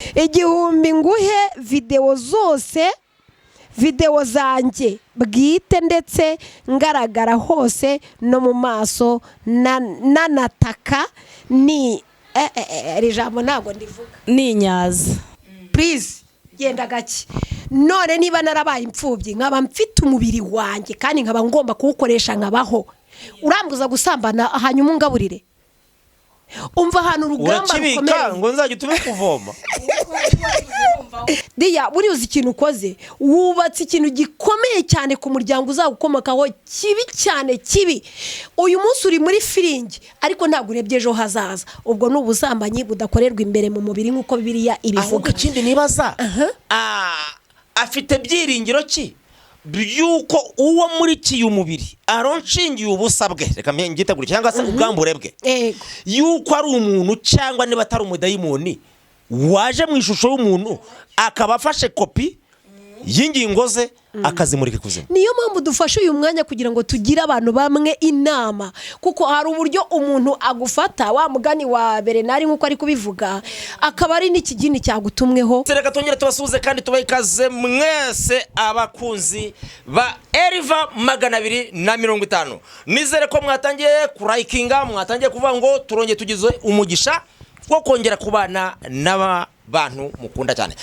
igihumbi nguhe video zose, video zanjye bwite ndetse ngaragara hose no mu maso nanataka ni rijambo ntago ndivuga ni nyaza. Please genda gake. None niba narabaye imfubyi nkaba mfite umubiri wanjye kandi nkaba ngomba kuwukoresha nkabaho, urambuza gusambana hanyuma ungaburire? Umva hano urugamba rukomeye ngo nzajye utume kuvoma. Diya buri uzi ikintu ukoze, wubatse ikintu gikomeye cyane ku muryango uzagukomokaho kibi cyane kibi. Uyu munsi uri muri firingi ariko ntabwo urebye ejo hazaza. Ubwo n'ubusambanyi budakorerwa imbere mu mubiri nk'uko Bibiliya ibivuga. Ahubwo ikindi nibaza afite byiringiro ki byuko uwo muri kiyumubiri aronshingiye ubusabwe, reka mbyitagure cyangwa se ubwambure bwe, yuko ari umuntu cyangwa niba atari umudayimoni waje mu ishusho y'umuntu akaba afashe kopi y'ingingo ze akazimurika kuzimu. Niyo mpamvu dufashe uyu mwanya kugira ngo tugire abantu bamwe inama, kuko hari uburyo umuntu agufata wa mugani wa Bernard nkuko ari kubivuga akaba ari n'ikigini cyagutumweho. Reka tongere tubasuhuze kandi tubahe ikaze mwese abakunzi ba Eriva 250. Nizere ko mwatangiye kurayikinga, mwatangiye kuvuga ngo turonge tugize umugisha wo kongera kubana n'abantu mukunda cyane.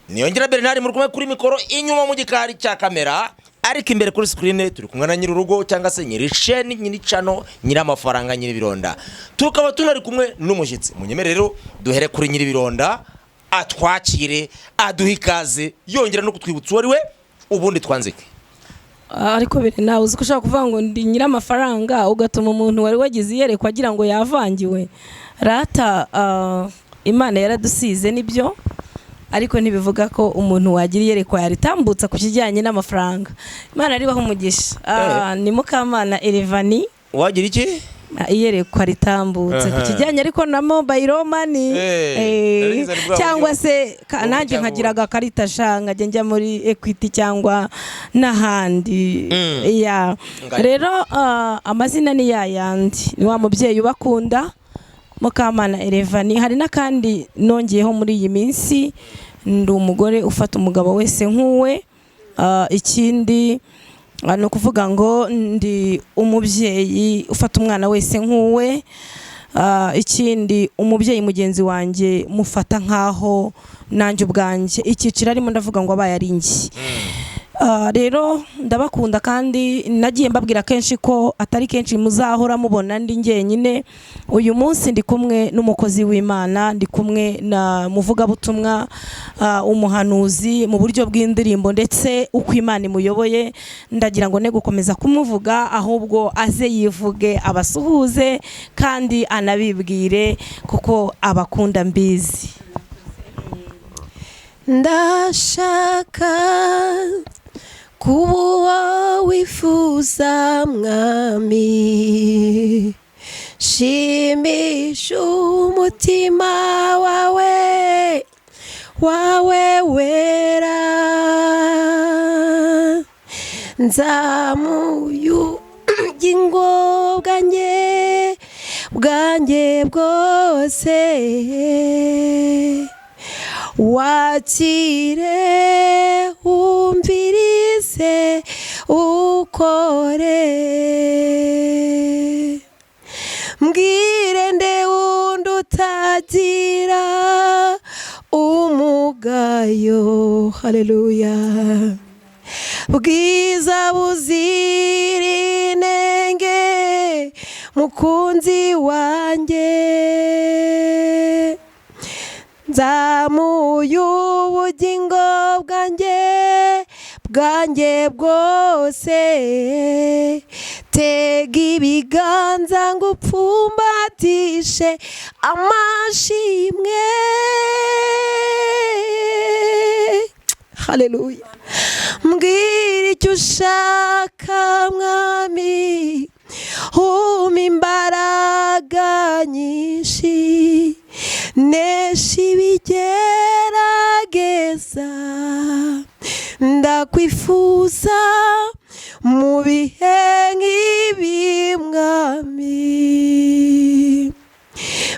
Niyongera Bernard muri kumwe kuri mikoro inyuma mu gikari cya kamera, ariko imbere kuri screen turi kumwe na nyiri urugo cyangwa se nyiri sheni, nyiri cano, nyiri amafaranga, nyiri bironda. Tukaba tunari kumwe n'umushyitsi. Munyemere rero duhere kuri nyiri bironda atwakire aduha ikaze yongera no kutwibutsa uwo ari we ubundi twanzike. Ariko nawe uzi ko ushaka kuvuga ngo ndi nyiri amafaranga ugatuma umuntu wari wagize iyerekwa agira ngo yavangiwe. Rata Imana yaradusize nibyo, ariko ntibivuga ko umuntu wagira iyerekwa yaritambutsa ku kijyanye n'amafaranga. Imana aribaho umugisha. Ni Mukamana Elevani wagira iki? Iyerekwa ritambutse ku kijyanye ariko na mobile money cyangwa se nanjye nkagira agakarita shanga njya muri Equity cyangwa n'ahandi. Rero amazina ni yayandi, ni wa mubyeyi ubakunda Mukamana Elevani. Hari n'akandi nongeyeho muri iyi minsi, ndi umugore ufata umugabo wese nk'uwe. Ikindi no kuvuga ngo ndi umubyeyi ufata umwana wese nk'uwe. Ikindi umubyeyi mugenzi wanjye mufata nkaho nanjye ubwanjye. Icyiciro arimo ndavuga ngo abaye ari njye. Rero ndabakunda kandi nagiye mbabwira kenshi ko atari kenshi muzahora mubona ndi njyenyine. Uyu munsi ndi kumwe n'umukozi w'Imana, ndi kumwe na muvugabutumwa, umuhanuzi mu buryo bw'indirimbo ndetse uko Imana imuyoboye. Ndagira ngo ne gukomeza kumuvuga, ahubwo aze yivuge, abasuhuze kandi anabibwire kuko abakunda mbizi. Ndashaka kuba wifuza mwami, shimisha umutima wawe wera, nzamuye ubugingo bwanjye bwose, wakire umvirize ukore, mbwire nde wundi utagira umugayo. Haleluya. Bwiza buzira inenge mukunzi wanjye, nzamuye ubugingo bwanjye bwose, tega ibiganza ngo upfumbatishe amashimwe. Haleluya. Mbwira icyo ushaka mwami, umpa imbaraga nyinshi, nesha ibigerageza, ndakwifuza mu bihe nk'ibi mwami.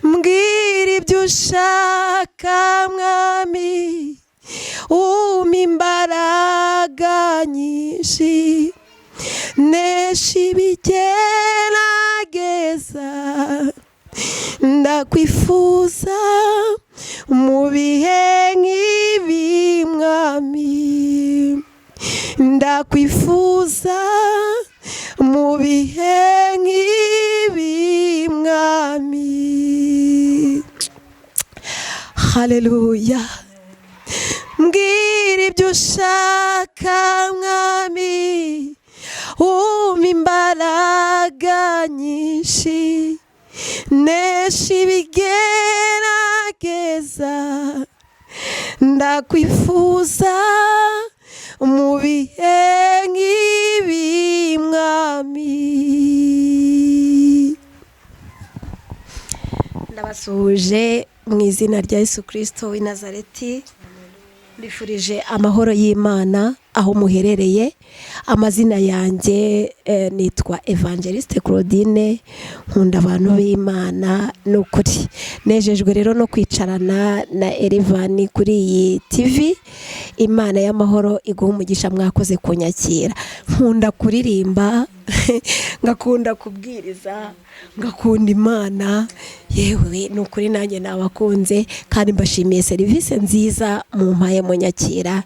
Mbwira ibyo ibyo ushaka mwami umpa imbaraga nyinshi nesha ibigerageza ndakwifuza mu bihe nk'ibi mwami ndakwifuza mu bihe nk'ibi mwami. Haleluya. Mbwira ibyo ushaka mwami umpa imbaraga nyinshi nesha ibigerageza ndakwifuza mu bihe nk'ibi mwami. Ndabasuhuje mu izina rya Yesu Kristo w'i Nazareti. Mbifurije amahoro y'Imana aho muherereye. Amazina yanjye nitwa Evangeliste Claudine, nkunda abantu b'Imana n'ukuri. Nejejwe rero no kwicarana na Elivani kuri iyi TV. Imana y'amahoro iguha umugisha, mwakoze kunyakira. Nkunda kuririmba, ngakunda kubwiriza, ngakunda Imana. Yewe n'ukuri nanjye nabakunze kandi mbashimiye serivisi nziza mumpaye munyakira.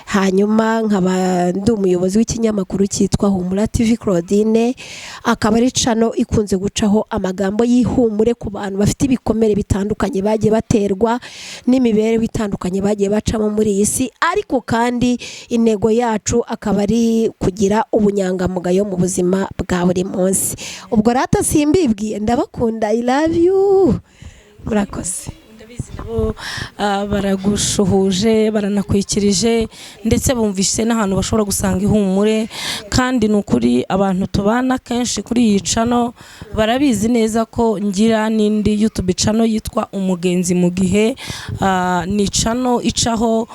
Hanyuma nkaba ndi umuyobozi w'ikinyamakuru cyitwa Humura TV Claudine, akaba ari channel ikunze gucaho amagambo y'ihumure ku bantu bafite ibikomere bitandukanye bagiye baterwa n'imibereho bitandukanye bagiye bacamo muri iyi si, ariko kandi intego yacu akaba ari kugira ubunyangamugayo mu buzima bwa buri munsi. Ubwo rata simbibwiye, ndabakunda, I love you. Murakoze. Nabo baragushuhuje, baranakwikirije, ndetse bumvise n'ahantu bashobora gusanga ihumure. Kandi n'ukuri abantu tubana kenshi kuri iyi channel barabizi neza ko ngira n'indi YouTube channel yitwa Umugenzi mu gihe. Ni channel icaho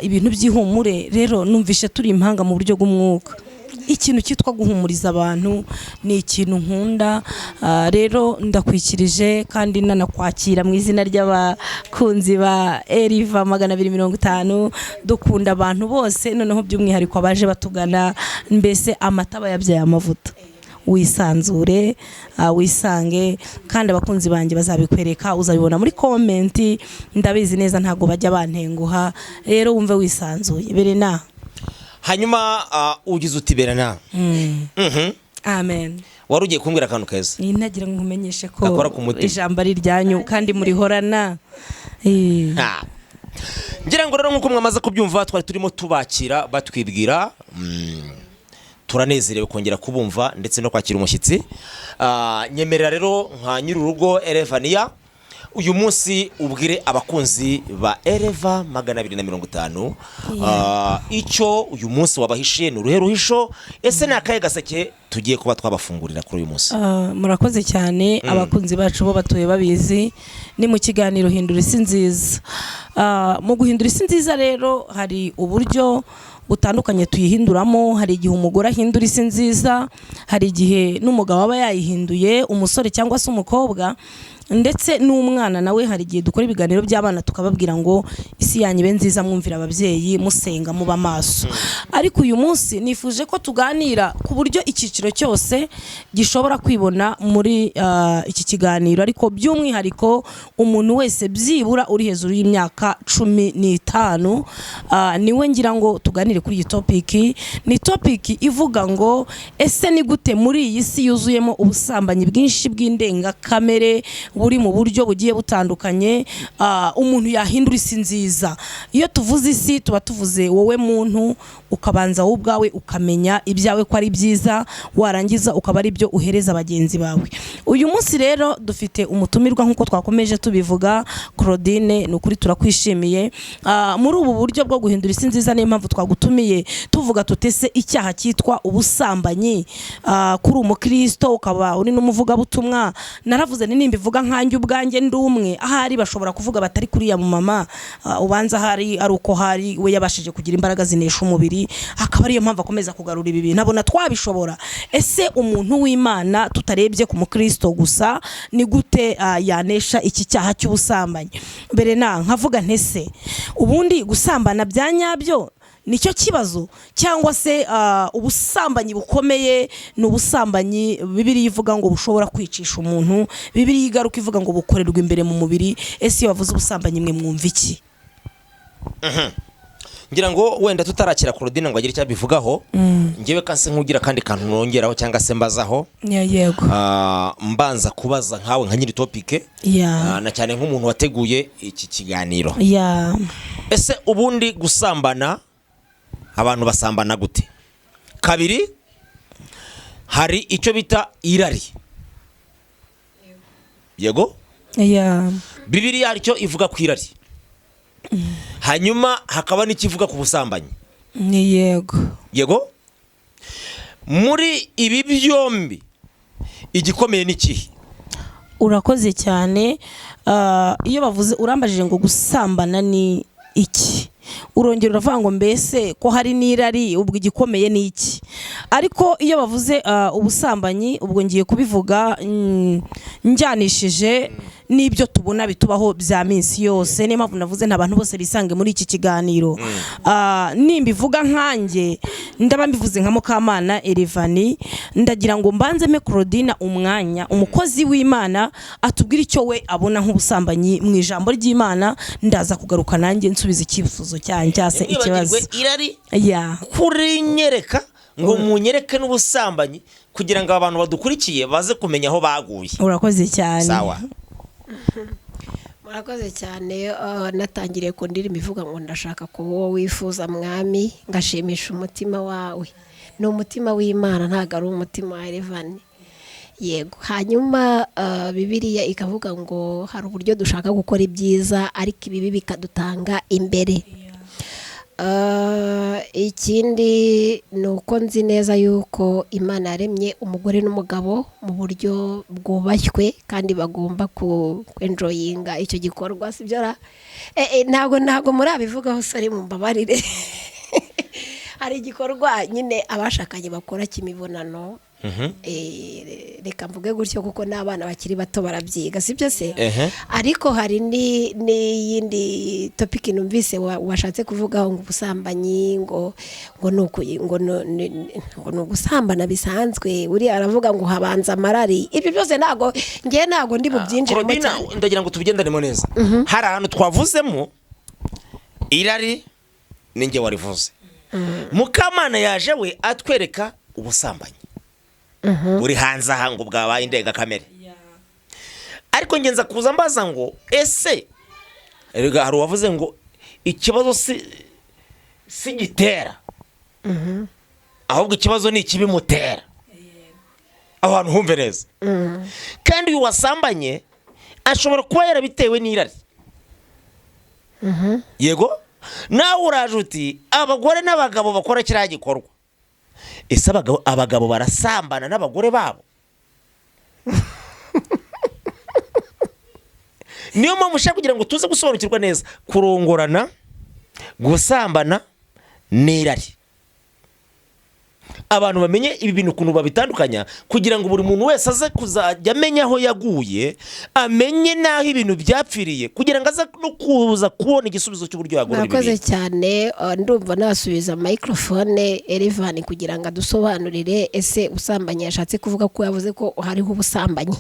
ibintu by'ihumure. Rero numvise turi impanga mu buryo bw'umwuka. Ikintu cyitwa guhumuriza abantu ni ikintu nkunda. Rero ndakwikirije kandi nanakwakira mu izina ry'abakunzi ba Eriva 250. Dukunda abantu bose, noneho by'umwihariko abaje batugana, mbese amataba yabyaye amavuta. Wisanzure, wisange, kandi abakunzi banjye bazabikwereka, uzabibona muri comment. Ndabizi neza ntago bajya bantenguha. Rero wumve wisanzuye. Berena. Hanyuma ugize uti Berena. Amen. Wari ugiye kumbwira akantu keza. Ninagira ngo nkumenyeshe ko ijambo ari ryanyu kandi murihorana. Ngira ngo rero nkuko mwamaze kubyumva, twari turimo tubakira batwibwira. Turanezerewe kongera kubumva ndetse no kwakira umushyitsi. Nyemerera rero nka nyir'urugo Elevania, uyu munsi ubwire abakunzi ba Eriva 250 icyo uyu munsi wabahishiye n'uruhe ruhisho, ese nakaye gaseke tugiye kuba twabafungurira kuri uyu munsi. Murakoze cyane. Abakunzi bacu bo batuye babizi, ni mu kiganiro Hindura Isi Nziza. Mu guhindura isi nziza rero hari uburyo butandukanye tuyihinduramo. Hari igihe umugore ahindura isi nziza, hari igihe n'umugabo aba yayihinduye, umusore cyangwa se umukobwa, ndetse n'umwana nawe. Hari igihe dukora ibiganiro by'abana tukababwira ngo isi yanyu ibe nziza, mwumvira ababyeyi, musenga, muba maso. Ariko uyu munsi nifuje ko tuganira ku buryo icyiciro cyose gishobora kwibona muri iki kiganiro, ariko by'umwihariko umuntu wese byibura uri hejuru y'imyaka 15 niwe ngira ngo tuganire kuri iyi topic. Ni topic ivuga ngo ese ni gute muri iyi si yuzuyemo ubusambanyi bwinshi bw'indenga kamere buri mu buryo bugiye butandukanye, umuntu yahindura isi nziza. Iyo tuvuze isi tuba tuvuze wowe muntu, ukabanza wowe ubwawe ukamenya ibyawe ko ari byiza, warangiza ukaba ari byo uhereza bagenzi bawe. Uyu munsi rero dufite umutumirwa nkuko twakomeje tubivuga, Claudine. Nukuri turakwishimiye muri ubu buryo bwo guhindura isi nziza. Niyo mpamvu twagutumiye tuvuga tutese icyaha cyitwa ubusambanyi. Kuri umukristo ukaba uri n'umuvuga butumwa, naravuze nimbivuga nkanjye ubwanjye ndi umwe ahari bashobora kuvuga batari kuriya mu mama ubanza hari ari uko hari we yabashije kugira imbaraga zinesha umubiri akaba ariyo mpamvu akomeza kugarura ibi bintu nabona twabishobora. Ese umuntu w'Imana tutarebye ku mukristo gusa ni gute yanesha iki cyaha cy'ubusambanyi? Mbere nkavuga ntese ubundi gusambana bya nyabyo nicyo kibazo cyangwa se ubusambanyi bukomeye ni ubusambanyi Bibiliya ivuga ngo bushobora kwicisha umuntu, Bibiliya igaruka ivuga ngo bukorerwa imbere mu mubiri. Ese iyo bavuze ubusambanyi mwe mwumva iki? ngira ngo wenda tutarakira Claudine ngo agire icyo abivugaho ngewe kanse nkugira kandi kantu nongeraho cyangwa se mbazaho. Yego. Mbanza kubaza nkawe nka nyiri topic na cyane nk'umuntu wateguye iki kiganiro. Ese ubundi gusambana abantu basambana gute? Kabiri, hari icyo bita irari. Yego? Bibiliya aricyo ivuga ku irari. Hanyuma hakaba n'ikivuga ku busambanyi. Yego? Muri ibi byombi igikomeye n'ikihe? Urakoze cyane. Iyo bavuze urambajije ngo gusambana ni iki, urongera uravuga ngo mbese ko hari n'irari ubwo igikomeye ni iki? Ariko iyo bavuze ubusambanyi ubwo ngiye kubivuga njyanishije n'ibyo tubona bitubaho bya minsi yose. Niyo mpamvu navuze n'abantu bose bisange muri iki kiganiro. Nimbivuga nkanjye ndaba mbivuze nka Mukamana Elivani, ndagira ngo mbanze me Claudine umwanya umukozi w'Imana atubwira icyo we abona nk'ubusambanyi mu ijambo ry'Imana, ndaza kugaruka nanjye nsubiza ikifuzo cyanjye cyase ikibazo. Irari kuri nyereka ngo munyereke n'ubusambanyi kugira ngo abantu badukurikiye baze kumenya aho baguye. Urakoze cyane. Sawa. Murakoze cyane. Natangiriye ku ndirimbo ivuga ngo ndashaka kuba wowe wifuza mwami ngashimisha umutima wawe. Ni umutima w'Imana ntago ari umutima wa Elivani. Yego. Hanyuma Bibiliya ikavuga ngo hari uburyo dushaka gukora ibyiza ariko ibibi bikadutanga imbere. Ikindi ni uko nzi neza yuko Imana yaremye umugore n'umugabo mu buryo bwubashywe kandi bagomba kwenjoyinga icyo gikorwa, sibyo ra? Ntago murabivugaho sari mu mbabarire. Hari igikorwa nyine abashakanye bakora cy'imibonano. Reka mvuge gutyo kuko n'abana bakiri bato barabyiga, sibyo se? Ariko hari n'iyindi topic numvise washatse kuvugaho ngo ubusambanyi ngo ni ugusambana bisanzwe. Uri aravuga ngo habanza amarari. Ibyo byose ntago ndi bubyinjiremo cyane. Ndagira ngo tubigendanemo neza. Hari ahantu twavuzemo irari ninjye warivuze. Mukamana yaje we atwereka ubusambanyi uri hanze aha ngo bwabaye indega kamere. Ariko ngenza kuza mbaza ngo ese erega hari wavuze ngo ikibazo si gitera ahubwo ikibazo ni ikibimutera. Abantu humve neza. Kandi uyu wasambanye ashobora kuba yarabitewe n'irari. Yego? Nawe uraje uti abagore n'abagabo bakora kiriya gikorwa. Ese abagabo barasambana n'abagore babo? Niyo mpamvu ushaka kugira ngo tuze gusobanukirwa neza kurongorana, gusambana n'irari. Abantu bamenye ibi bintu ukuntu babitandukanya kugira ngo buri muntu wese aze kuzajya amenya aho yaguye, amenye naho ibintu byapfiriye kugira ngo aze no kuza kubona igisubizo cy'uburyo yagura ibintu. Murakoze cyane. Ndumva nasubiza microphone Elivani kugira ngo adusobanurire ese usambanye yashatse kuvuga ko yavuze ko hariho ubusambanyi.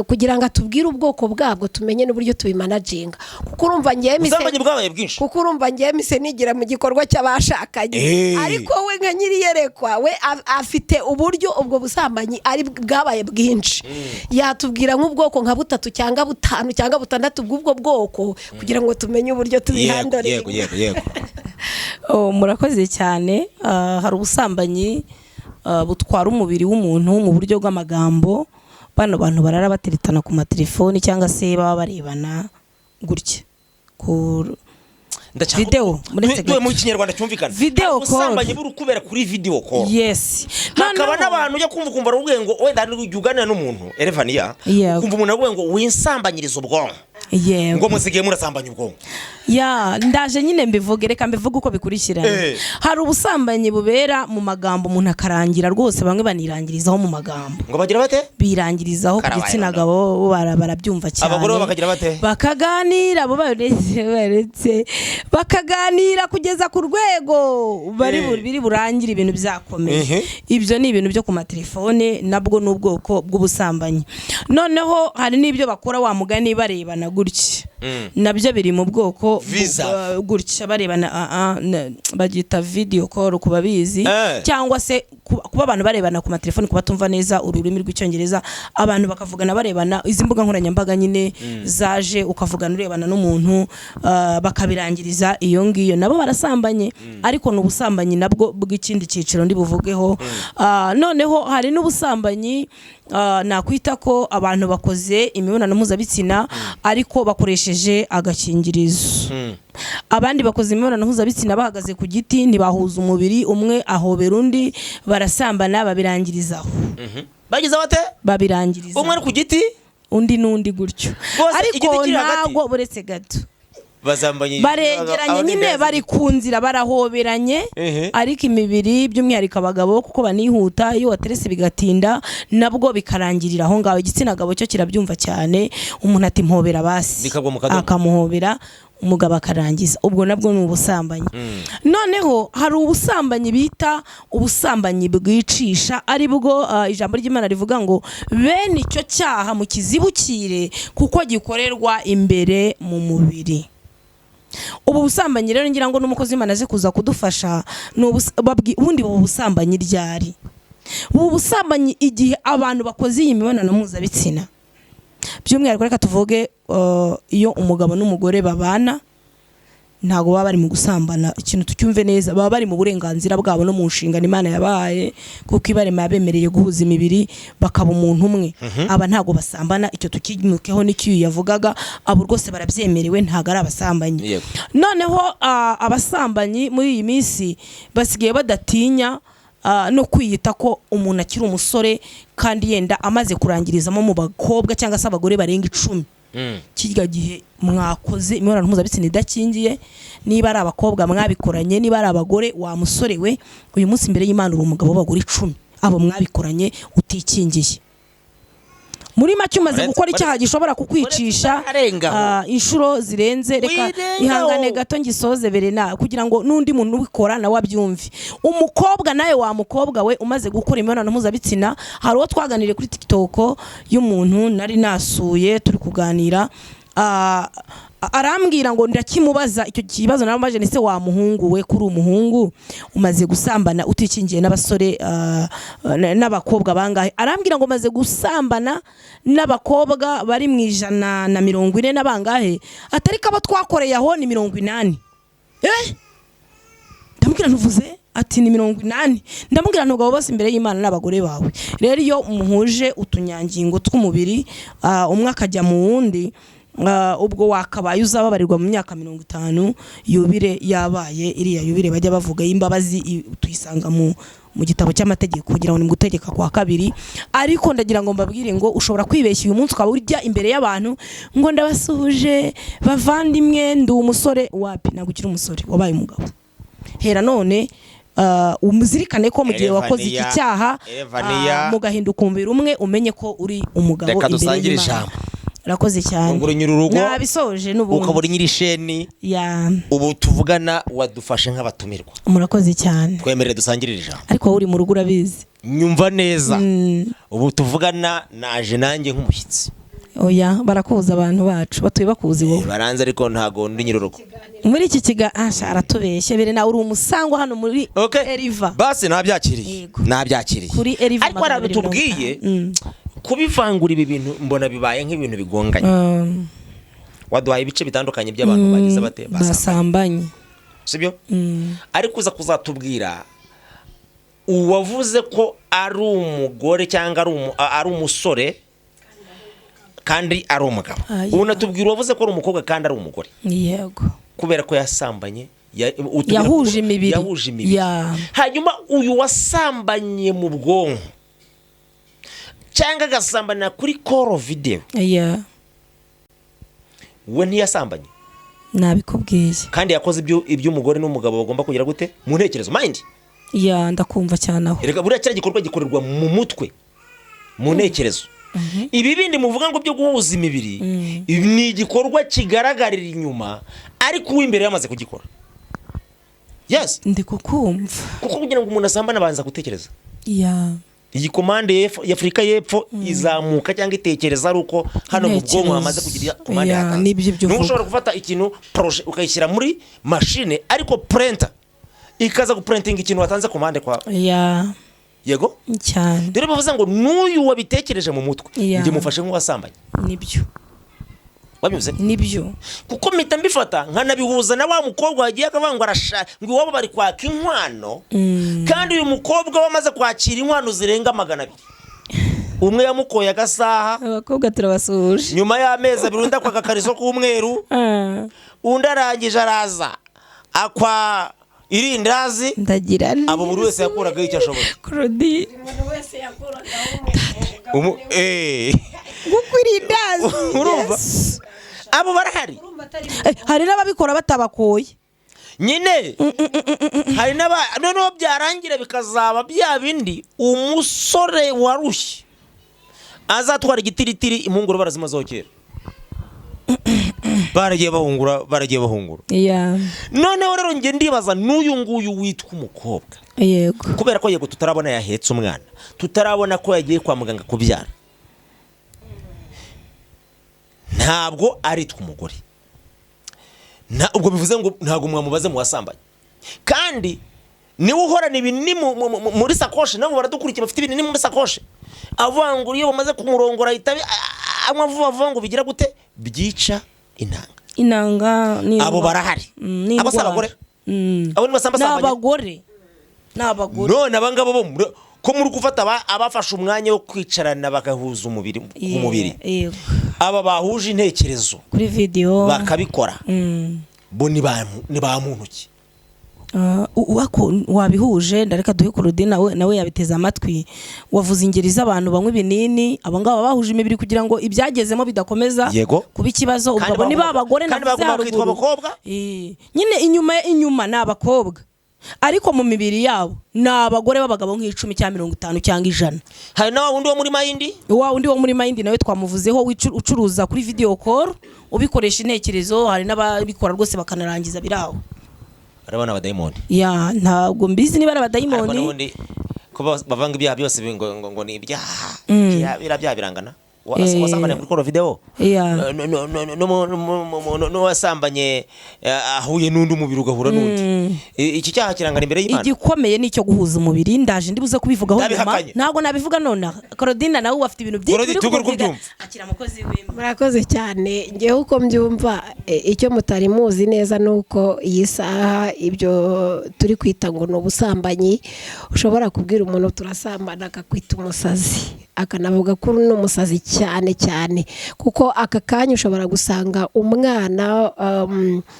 Kugira ngo atubwire ubwoko bwabwo tumenye n'uburyo tubimanaginga. Kuko urumva ngiye mise ubusambanyi bwabaye bwinshi. Kuko urumva ngiye mise nigira mu gikorwa cy'abashakanye. Ariko we nka nyiri yerekwa we afite uburyo ubwo busambanyi ari bwabaye bwinshi. Yatubwira nk'ubwoko nka 3 cyangwa 5 cyangwa 6 bw'ubwo bwoko kugira ngo tumenye uburyo tubihandore. Yego. Murakoze cyane. Hari ubusambanyi butwara umubiri w'umuntu mu buryo bw'amagambo. Bano bantu barara bateretana ku matelefoni cyangwa se baba barebana gutya. video mu kinyarwanda cyumvikana video call usambanye buri kubera kuri video call yes hakaba n'abantu ujya kumva ruvuge ngo wenda ujuganira n'umuntu Elevania kumva umuntu avuga ngo winsambanyiriza ubwonko ngo musigiye murasambanya ubwonko ndaje nyine mbivuge reka mbivuge uko bikurikirana hari ubusambanyi bubera mu magambo umuntu akarangira rwose bamwe banirangirizaho mu magambo ngo bagira bate birangirizaho ku gitsina gabo barabyumva cyane abagore bakagira bate bakaganira bo baretse bakaganira kugeza ku rwego biri burangire ibintu byakomeye ibyo ni ibintu byo ku matelefone nabwo n'ubwoko bw'ubusambanyi noneho hari n'ibyo bakora wa mugani barebana gutya nabyo biri mu bwoko gutya barebana bagita video call kubabizi cyangwa se kuba abantu barebana ku matelefone kuba tumva neza ururimi rw'icyongereza abantu bakavugana barebana izi mbuga nkoranyambaga nyine zaje ukavugana urebana n'umuntu bakabirangiriza iyo ngiyo nabo barasambanye ariko n'ubusambanyi nabwo bw'ikindi cyiciro ndi buvugeho noneho hari n'ubusambanyi nakwita ko abantu bakoze imibonano mpuzabitsina ariko bakoresheje agakingirizo abandi bakoze imibonano mpuzabitsina bahagaze ku giti ntibahuza umubiri umwe ahobera undi barasambana babirangirizaho bagize bate babirangiriza umwe ari ku giti undi n'undi gutyo ariko ntago buretse gato baregeranye nyine bari ku nzira barahoberanye ariko imibiri by'umwihariko abagabo kuko banihuta iyo waterese bigatinda nabwo bikarangirira aho ngaho igitsina gabo cyo kirabyumva cyane umuntu ati mpobera basi akamuhobera umugabo akarangiza ubwo nabwo ni ubusambanyi noneho hari ubusambanyi bita ubusambanyi bwicisha ari bwo ijambo ry'Imana rivuga ngo bene icyo cyaha mu kizibukire kuko gikorerwa imbere mu mubiri ubu busambanyi rero ngira ngo n'umukozi w'Imana aze kuza kudufasha ubundi ubu busambanyi ryari ubu busambanyi igihe abantu bakoze iyi mibonano mpuzabitsina by'umwihariko reka tuvuge iyo umugabo n'umugore babana ntago baba bari mu gusambana ikintu tucyumve neza baba bari mu burenganzira bwabo no mu nshingano Imana yabaye kuko ibarema yabemereye guhuza imibiri bakaba umuntu umwe aba ntago basambana icyo tukimukeho n'icyo yavugaga abo rwose barabyemerewe ntago ari abasambanyi noneho abasambanyi muri iyi minsi basigaye badatinya no kwiyita ko umuntu akiri umusore kandi yenda amaze kurangirizamo mu bakobwa cyangwa se abagore barenga 10 kirya gihe mwakoze imibonano mpuzabitsina idakingiye niba ari abakobwa mwabikoranye niba ari abagore wa musore we uyu munsi imbere y'Imana uri umugabo w'abagore 10 abo mwabikoranye utikingiye muri make umaze gukora icyaha gishobora kukwicisha inshuro zirenze reka ihangane gato ngisoze berena kugira ngo nundi muntu ubikora nawe abyumve umukobwa nawe wa mukobwa we umaze gukora imibonano mpuzabitsina hari uwo twaganiriye kuri TikTok y'umuntu nari nasuye turi kuganira arambwira ngo ndakimubaza icyo kibazo namaje nese wa muhungu we kuri umuhungu umaze gusambana utikingiye n'abasore n'abakobwa bangahe arambwira ngo maze gusambana n'abakobwa bari mu 140 n'abangahe atari kaba twakoreye aho ni 80 ndamubwira ntuvuze ati ni 80 ndamubwira ntugabo bose imbere y'Imana n'abagore bawe rero iyo muhuje utunyangingo tw'umubiri umwe akajya mu wundi ubwo wakabaye uzababarirwa mu myaka 50 yubire yabaye iriya yubire bajya bavuga y'imbabazi tuyisanga mu gitabo cy'amategeko kugira ngo ni gutegeka kwa kabiri ariko ndagira ngo mbabwire ngo ushobora kwibeshya uyu munsi ukaba urya imbere y'abantu ngo ndabasuhuje bavandimwe ndi umusore wapi nagukira umusore wabaye umugabo hera none umuzirikane ko mu gihe wakoze iki cyaha mugahinduka umubiri umwe umenye ko uri umugabo imbere y'Imana rakoze cyane nguru nyururugo nabisoje n'ubundi ukabura nyirisheni ubu tuvugana wadufashe nk'abatumirwa murakoze cyane twemerere dusangirire ijambo ariko uri mu rugo urabizi nyumva neza ubu tuvugana naje nanjye nk'umushyitsi oya barakuza abantu bacu batuye bakuzi wowe baranze ariko ntago ndi nyirurugo muri iki kiga aratubeshye bere nawe uri umusangwa hano muri Eriva basi nabyakiriye kuri Eriva ariko arabitubwiye kubivangura ibi bintu mbona bibaye nk'ibintu bigonganye waduhaye ibice bitandukanye by'abantu bagize bate basambanye sibyo ariko uza kuzatubwira uwavuze ko ari umugore cyangwa ari umusore kandi ari umugabo unatubwira uwavuze ko ari umukobwa kandi ari umugore yego kubera ko yasambanye yahuje imibiri hanyuma uyu wasambanye mu bwonko cyangwa agasambanira kuri call video we ntiyasambanye nabikubwiye kandi yakoze iby'umugore n'umugabo bagomba kugira gute mu ntekerezo mind ndakumva cyane aho reka buriya cyari gikorwa gikorerwa mu mutwe mu ntekerezo ibi bindi muvuga ngo byo guhuza imibiri ni igikorwa kigaragarira inyuma ariko uw'imbere yamaze kugikora yes ndi kukumva kuko kugira ngo umuntu asambane abanza gutekereza iyi komande ya Afurika y'Epfo izamuka cyangwa itekereza ari uko hano mu bwonko hamaze kugira komande n'ushobora gufata ikintu projet ukayishyira muri machine ariko printer ikaza guprintinga ikintu watanze komande kwa yego cyane dore bavuze ngo n'uyu wabitekereje mu mutwe njye mufashe nk'uwasambanye nibyo wabyuze nibyo kuko mpita mbifata nkanabihuza na wa mukobwa wagiye akavuga ngo arashaka ngo iwabo bari kwaka inkwano kandi uyu mukobwa wamaze kwakira inkwano zirenga 200 umwe yamukoye agasaha abakobwa turabasuhuje nyuma y'amezi 2 undi akwa agakariso k'umweru undi arangije araza akwa irindazi ndagira abo buri wese yakuraga icyo ashoboye Claudine umuntu wese yakuraga gukwiridazi urumva abo barahari hari n'ababikora batabakoye nyine hari noneho byarangira bikazaba bya bindi umusore warushye azatwara igitiritiri impunguro barazimazeho kera baragiye bahungura noneho rero nge ndibaza n'uyu nguyu witwa umukobwa yego kubera ko yego tutarabona yahetse umwana tutarabona ko yagiye kwa muganga kubyara ntabwo ari tw'umugore ubwo bivuze ngo ntabwo mwamubaze mu wasambanye kandi niwe uhorana ibinini muri sakoshi nabo baradukurikira bafite ibinini muri sakoshi avuga ngo iyo bamaze kumurongora ahita anywa vuba ngo bigira gute byica inanga abo barahari abasa abagore abo ni basamba n'abagore none abangabo bo ko muri gufata abafashe umwanya wo kwicarana bagahuza umubiri ku mubiri aba bahuje intekerezo kuri video bakabikora bo ni ba muntu ki wako wabihuje ndareka duhe Claudine nawe yabiteza amatwi wavuze ingeri z'abantu banywa ibinini abo ngabo bahuje imibiri kugira ngo ibyagezemo bidakomeza kuba ikibazo ubwo ni babagore kandi bagomba kwitwa abakobwa nyine inyuma n'abakobwa ariko mu mibiri yabo n'abagore b'abagabo nk'icumi cyangwa 50 cyangwa 100 hari na wundi wo muri Mayindi wo muri Mayindi nawe twamuvuzeho ucuruza kuri video call ubikoresha intekerezo hari n'ababikora rwose bakanarangiza biraho arabana abadayimoni ntabwo mbizi niba ari abadayimoni ko bavanga ibyaha byose ngo ni ibyaha birangana wasambanye kuri koro video no wasambanye ahuye n'undi umubiri ugahura n'undi iki cyaha kirangana imbere y'Imana igikomeye nicyo guhuza umubiri ndaje ndibuze kubivugaho nyuma ntabwo nabivuga none Claudine nawe wafite ibintu byinshi akira mukozi w'Imana murakoze cyane ngewe uko mbyumva icyo mutari muzi neza nuko iyi saha ibyo turi kwita ngo no busambanyi ushobora kubwira umuntu turasambana akakwita umusazi akanavuga ko uri n'umusazi cyane kuko aka kanya ushobora gusanga umwana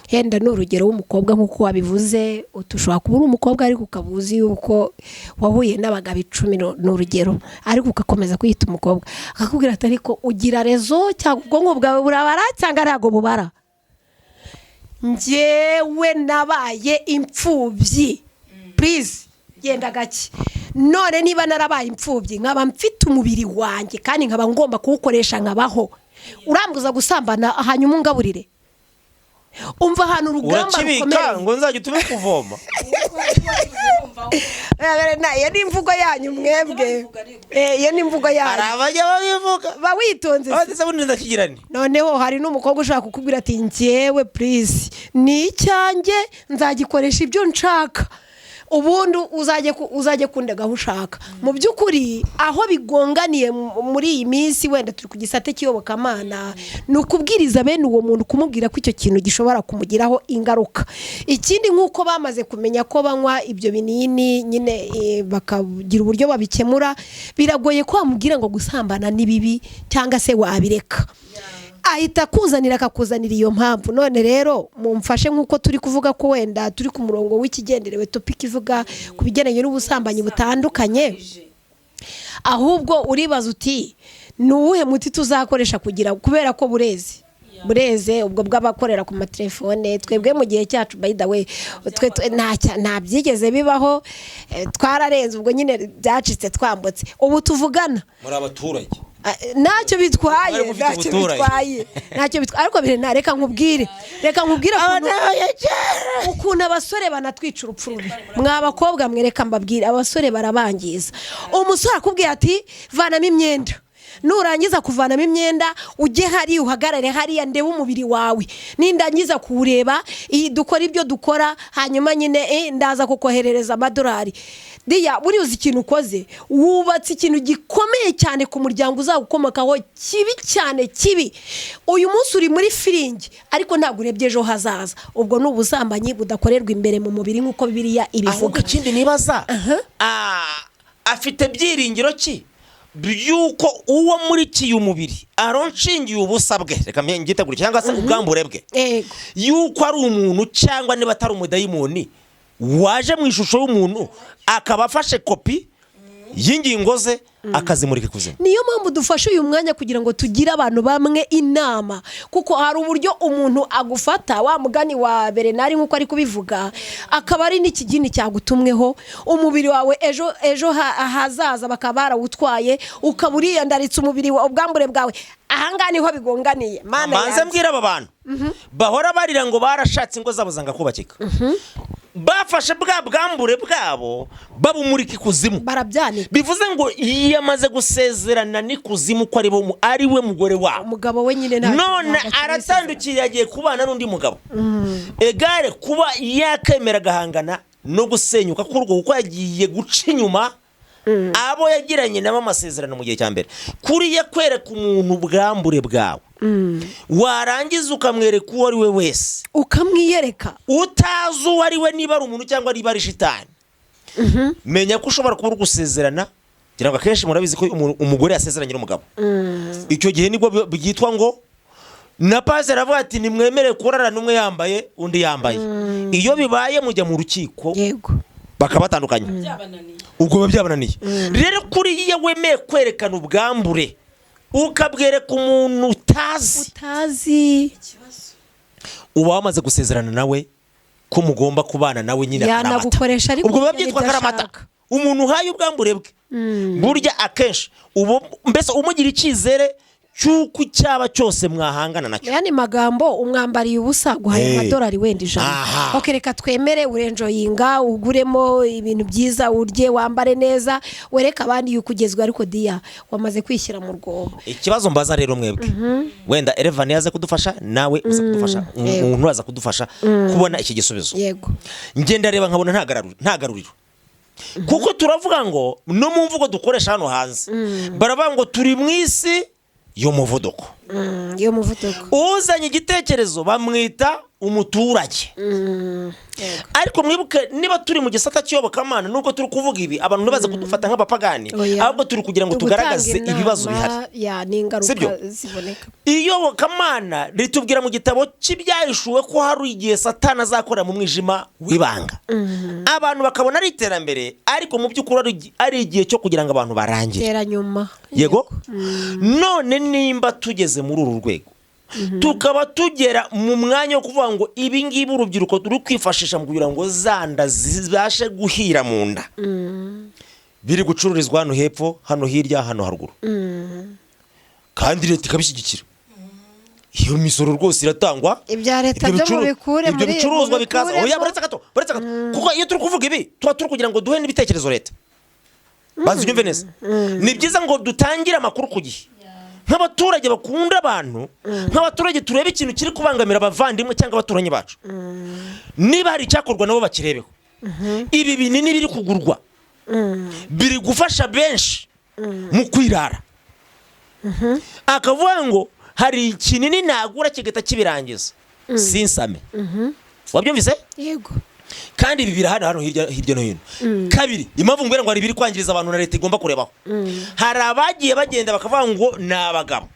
henda n'urugero w'umukobwa nk'uko wabivuze ushobora kuba uri umukobwa ariko ukabuzi yuko wahuye n'abagabo 10 n'urugero ariko ugakomeza kwita umukobwa akakubwira ati ariko ugira rezo cyangwa ubwonko bwawe burabara cyangwa ntago bubara njyewe nabaye imfubyi please genda gake none niba narabaye imfubyi nkaba mfite umubiri wanjye kandi nkaba ngomba kuwukoresha nkabaho urambuza gusambana hanyuma ungaburire umva ahantu urugamba rukomeye ngo nzajya utume kuvoma iyo ni imvugo yanyu mwebwe iyo ni imvugo yanyu hari abajya babivuga bawitonze noneho hari n'umukobwa ushaka kukubwira ati njyewe please ni icyanjye nzagikoresha ibyo nshaka ubundi uzajye kundega aho ushaka mu by'ukuri aho bigonganiye muri iyi minsi wenda turi ku gisate cy'iyobokamana ni ukubwiriza bene uwo muntu kumubwira ko icyo kintu gishobora kumugiraho ingaruka ikindi nk'uko bamaze kumenya ko banywa ibyo binini nyine bakagira uburyo babikemura biragoye ko wamubwira ngo gusambana ni bibi cyangwa se wabireka ahita akakuzanira iyo mpamvu. None rero mumfashe nk'uko turi kuvuga ko wenda turi ku murongo w'ikigenderewe topic ivuga ku bigendanye n'ubusambanyi butandukanye, ahubwo uribaza uti ni uwuhe muti tuzakoresha kubera ko bureze ubwo bw'abakorera ku matelefone. Twebwe mu gihe cyacu by the way nta byigeze bibaho, twararenze ubwo nyine byacitse twambutse. Ubu tuvugana muri abaturage ntacyo bitwaye ariko reka nkubwire ukuntu abasore banatwica urupfu rubi. Mwa bakobwa mwereka mbabwire, abasore barabangiza. Umusore akubwira ati vanamo imyenda, nurangiza kuvanamo imyenda ujye hariya uhagarare hariya ndebe umubiri wawe, nindangiza kuwureba dukora ibyo dukora, hanyuma nyine ndaza kukoherereza amadolari. Diya buri uzi ikintu ukoze, wubatse ikintu gikomeye cyane ku muryango uzagukomokaho kibi cyane kibi. Uyu munsi uri muri firingi ariko ntabwo urebye ejo hazaza. Ubwo ni ubusambanyi budakorerwa imbere mu mubiri nk'uko Bibiliya ibivuga. Ikindi nibaza afite byiringiro ki byuko uwo muri umubiri aronshingiye ubusa bwe, reka ngitegure cyangwa se ubwambure bwe, yuko ari umuntu cyangwa niba atari umudayimoni waje mu ishusho y'umuntu akaba afashe kopi y'ingingo ze akazimurika ikuzimu. Niyo mpamvu dufashe uyu mwanya kugira ngo tugire abantu bamwe inama, kuko hari uburyo umuntu agufata wa mugani wa Bernard nk'uko ari kubivuga, akaba ari n'ikigini cyagutumweho umubiri wawe ejo hazaza bakaba barawutwaye, ukaba uriyandaritse umubiri wawe, ubwambure bwawe. Ahangana niho bigonganiye. Manze mbwira aba bantu bahora barira ngo barashatse ingo zabo zanga kubakika, bafashe bwa bwambure bwabo babumurika ikuzimu, barabyanika. Bivuze ngo yamaze gusezerana n'ikuzimu ko ari we mugore wawe, umugabo we nyine none aratandukiye yagiye kubana n'undi mugabo. Egare kuba yakemera gahangana no gusenyuka kurwo kuko yagiye guca inyuma abo yagiranye nabo amasezerano mu gihe cya mbere. Kuriye kwereka umuntu ubwambure bwawe, warangiza ukamwereka uwo ari we wese, ukamwiyereka utazi uwo ari we, niba ari umuntu cyangwa niba ari shitani. Menya ko ushobora kuba uri gusezerana, kugira ngo akenshi murabizi ko umugore yasezeranye n'umugabo. Icyo gihe nibwo byitwa ngo na pastor avuga ati nimwemere kurara n'umwe yambaye undi yambaye. Iyo bibaye mujya mu rukiko, yego, bakabatandukanya, ubwo byabananiye. Rero kuri iyo wemeye kwerekana ubwambure ukabwereka umuntu utazi, uba wamaze gusezerana nawe ko mugomba kubana nawe nyine akaramata. Ubwo biba byitwa akaramata. Umuntu uhaye ubwambure bwe burya akenshi mbese umugira icyizere cyuko cyaba cyose mwahangana nacyo. Yani magambo umwambariye ubusa guhaye amadolari wenda ijana. Okereka twemere urenjoyinga, uguremo ibintu byiza, urye, wambare neza, wereka abandi yukugezwa, ariko Diya wamaze kwishyira mu rwobo. Ikibazo mbaza rero mwebwe, wenda Elevani yaze kudufasha, nawe uza kudufasha, umuntu aza kudufasha kubona iki gisubizo. Yego, ngenda reba nkabona nta garuriro. Kuko turavuga ngo no mu mvugo dukoresha hano hanze baravuga ngo turi mu isi y'umuvuduko. Uzanye igitekerezo bamwita umuturage. Ariko mwibuke niba turi mu gisata cy'yobokamana, nubwo turi kuvuga ibi abantu ntibaze kudufata nk'abapagani, ahubwo turi kugira ngo tugaragaze ibibazo bihari, n'ingaruka ziboneka. Iyobokamana ritubwira mu gitabo cy'ibyahishuwe ko hari igihe Satani azakora mu mwijima w'ibanga, abantu bakabona ari iterambere, ariko mu by'ukuri ari igihe cyo kugira ngo abantu barangire. Yego, none nimba tugeze muri uru rwego, tukaba tugera mu mwanya wo kuvuga ngo ibi ngibi urubyiruko turi kwifashisha mu kugira ngo zanda zibashe guhira mu nda, biri gucururizwa hano hepfo, hano hirya, hano haruguru, kandi leta ikabishyigikira. Iyo misoro rwose iratangwa, ibya leta byo mubikure muri bicuruzwa bikaza. Oya, baretse gato. Kuko iyo turi kuvuga ibi tuba turi kugira ngo duhe n'ibitekerezo leta bazinyumve neza. Ni byiza ngo dutangire amakuru ku gihe, nk'abaturage bakunda abantu, nk'abaturage turebe ikintu kiri kubangamira abavandimwe cyangwa abaturanyi bacu, niba hari icyakorwa nabo bakirebeho. Ibi binini biri kugurwa biri gufasha benshi mu kwirara, akavuga ngo hari ikinini nagura kigata kibirangiza sinsame. Wabyumvise? Yego. Kandi ibi birahana hano hirya no hino. Kabiri, impamvu mbera ngo ari biri kwangiriza abantu na leta igomba kurebaho. Hari abagiye bagenda bakavuga ngo nabagabo,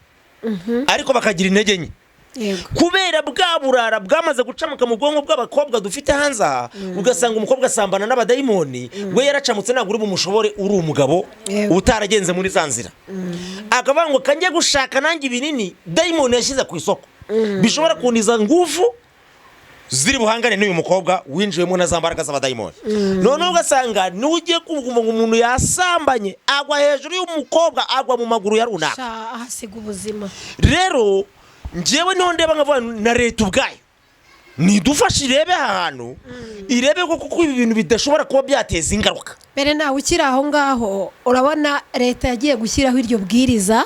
ariko bakagira intege nke Yego. kubera bwa burara bwamaze gucamuka mu bwonko bw'abakobwa dufite hanze aha ugasanga umukobwa asambana n'abadayimoni we yaracamutse ntabwo uri bumushobore uri umugabo Yego. utaragenze muri za nzira akavuga ngo kanjye gushaka nanjye ibinini dayimoni yashyize ku isoko bishobora kuniza nguvu ziri buhangane n'uyu mukobwa winjiyemo na za mbaraga z'abadayimoni noneho ugasanga niwe ugiye kumva ngo umuntu yasambanye agwa hejuru y'umukobwa agwa mu maguru ya runaka ahasiga ubuzima. rero njyewe niho ndeba nkavuga na leta ubwayo nidufashe irebe aha hantu irebe ko kuko ibi bintu bidashobora kuba byateza ingaruka. Mbere nawe ukiri aho ngaho urabona leta yagiye gushyiraho iryo bwiriza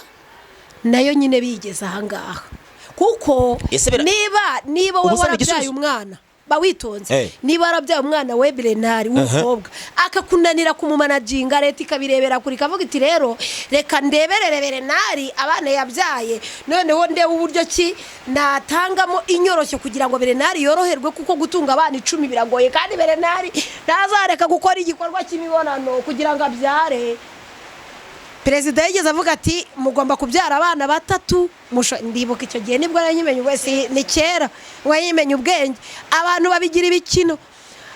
nayo nyine bigeze aha ngaha kuko niba wowe warabyaye umwana bawitonze niba warabyaye umwana we Bernard w'umukobwa akakunanira kumumanaginga leta ikabirebera kuri kavuga iti rero reka ndeberere Bernard abana yabyaye noneho ndebe uburyo ki natangamo inyoroshyo kugira ngo Bernard yoroherwe kuko gutunga abana 10 biragoye kandi Bernard ntazareka gukora igikorwa cy'imibonano kugira ngo abyare. Perezida yigeze avuga ati mugomba kubyara abana 3 ndibuka icyo gihe nibwo nyimenye wese ni kera wayimenye ubwenge abantu babigira ibikino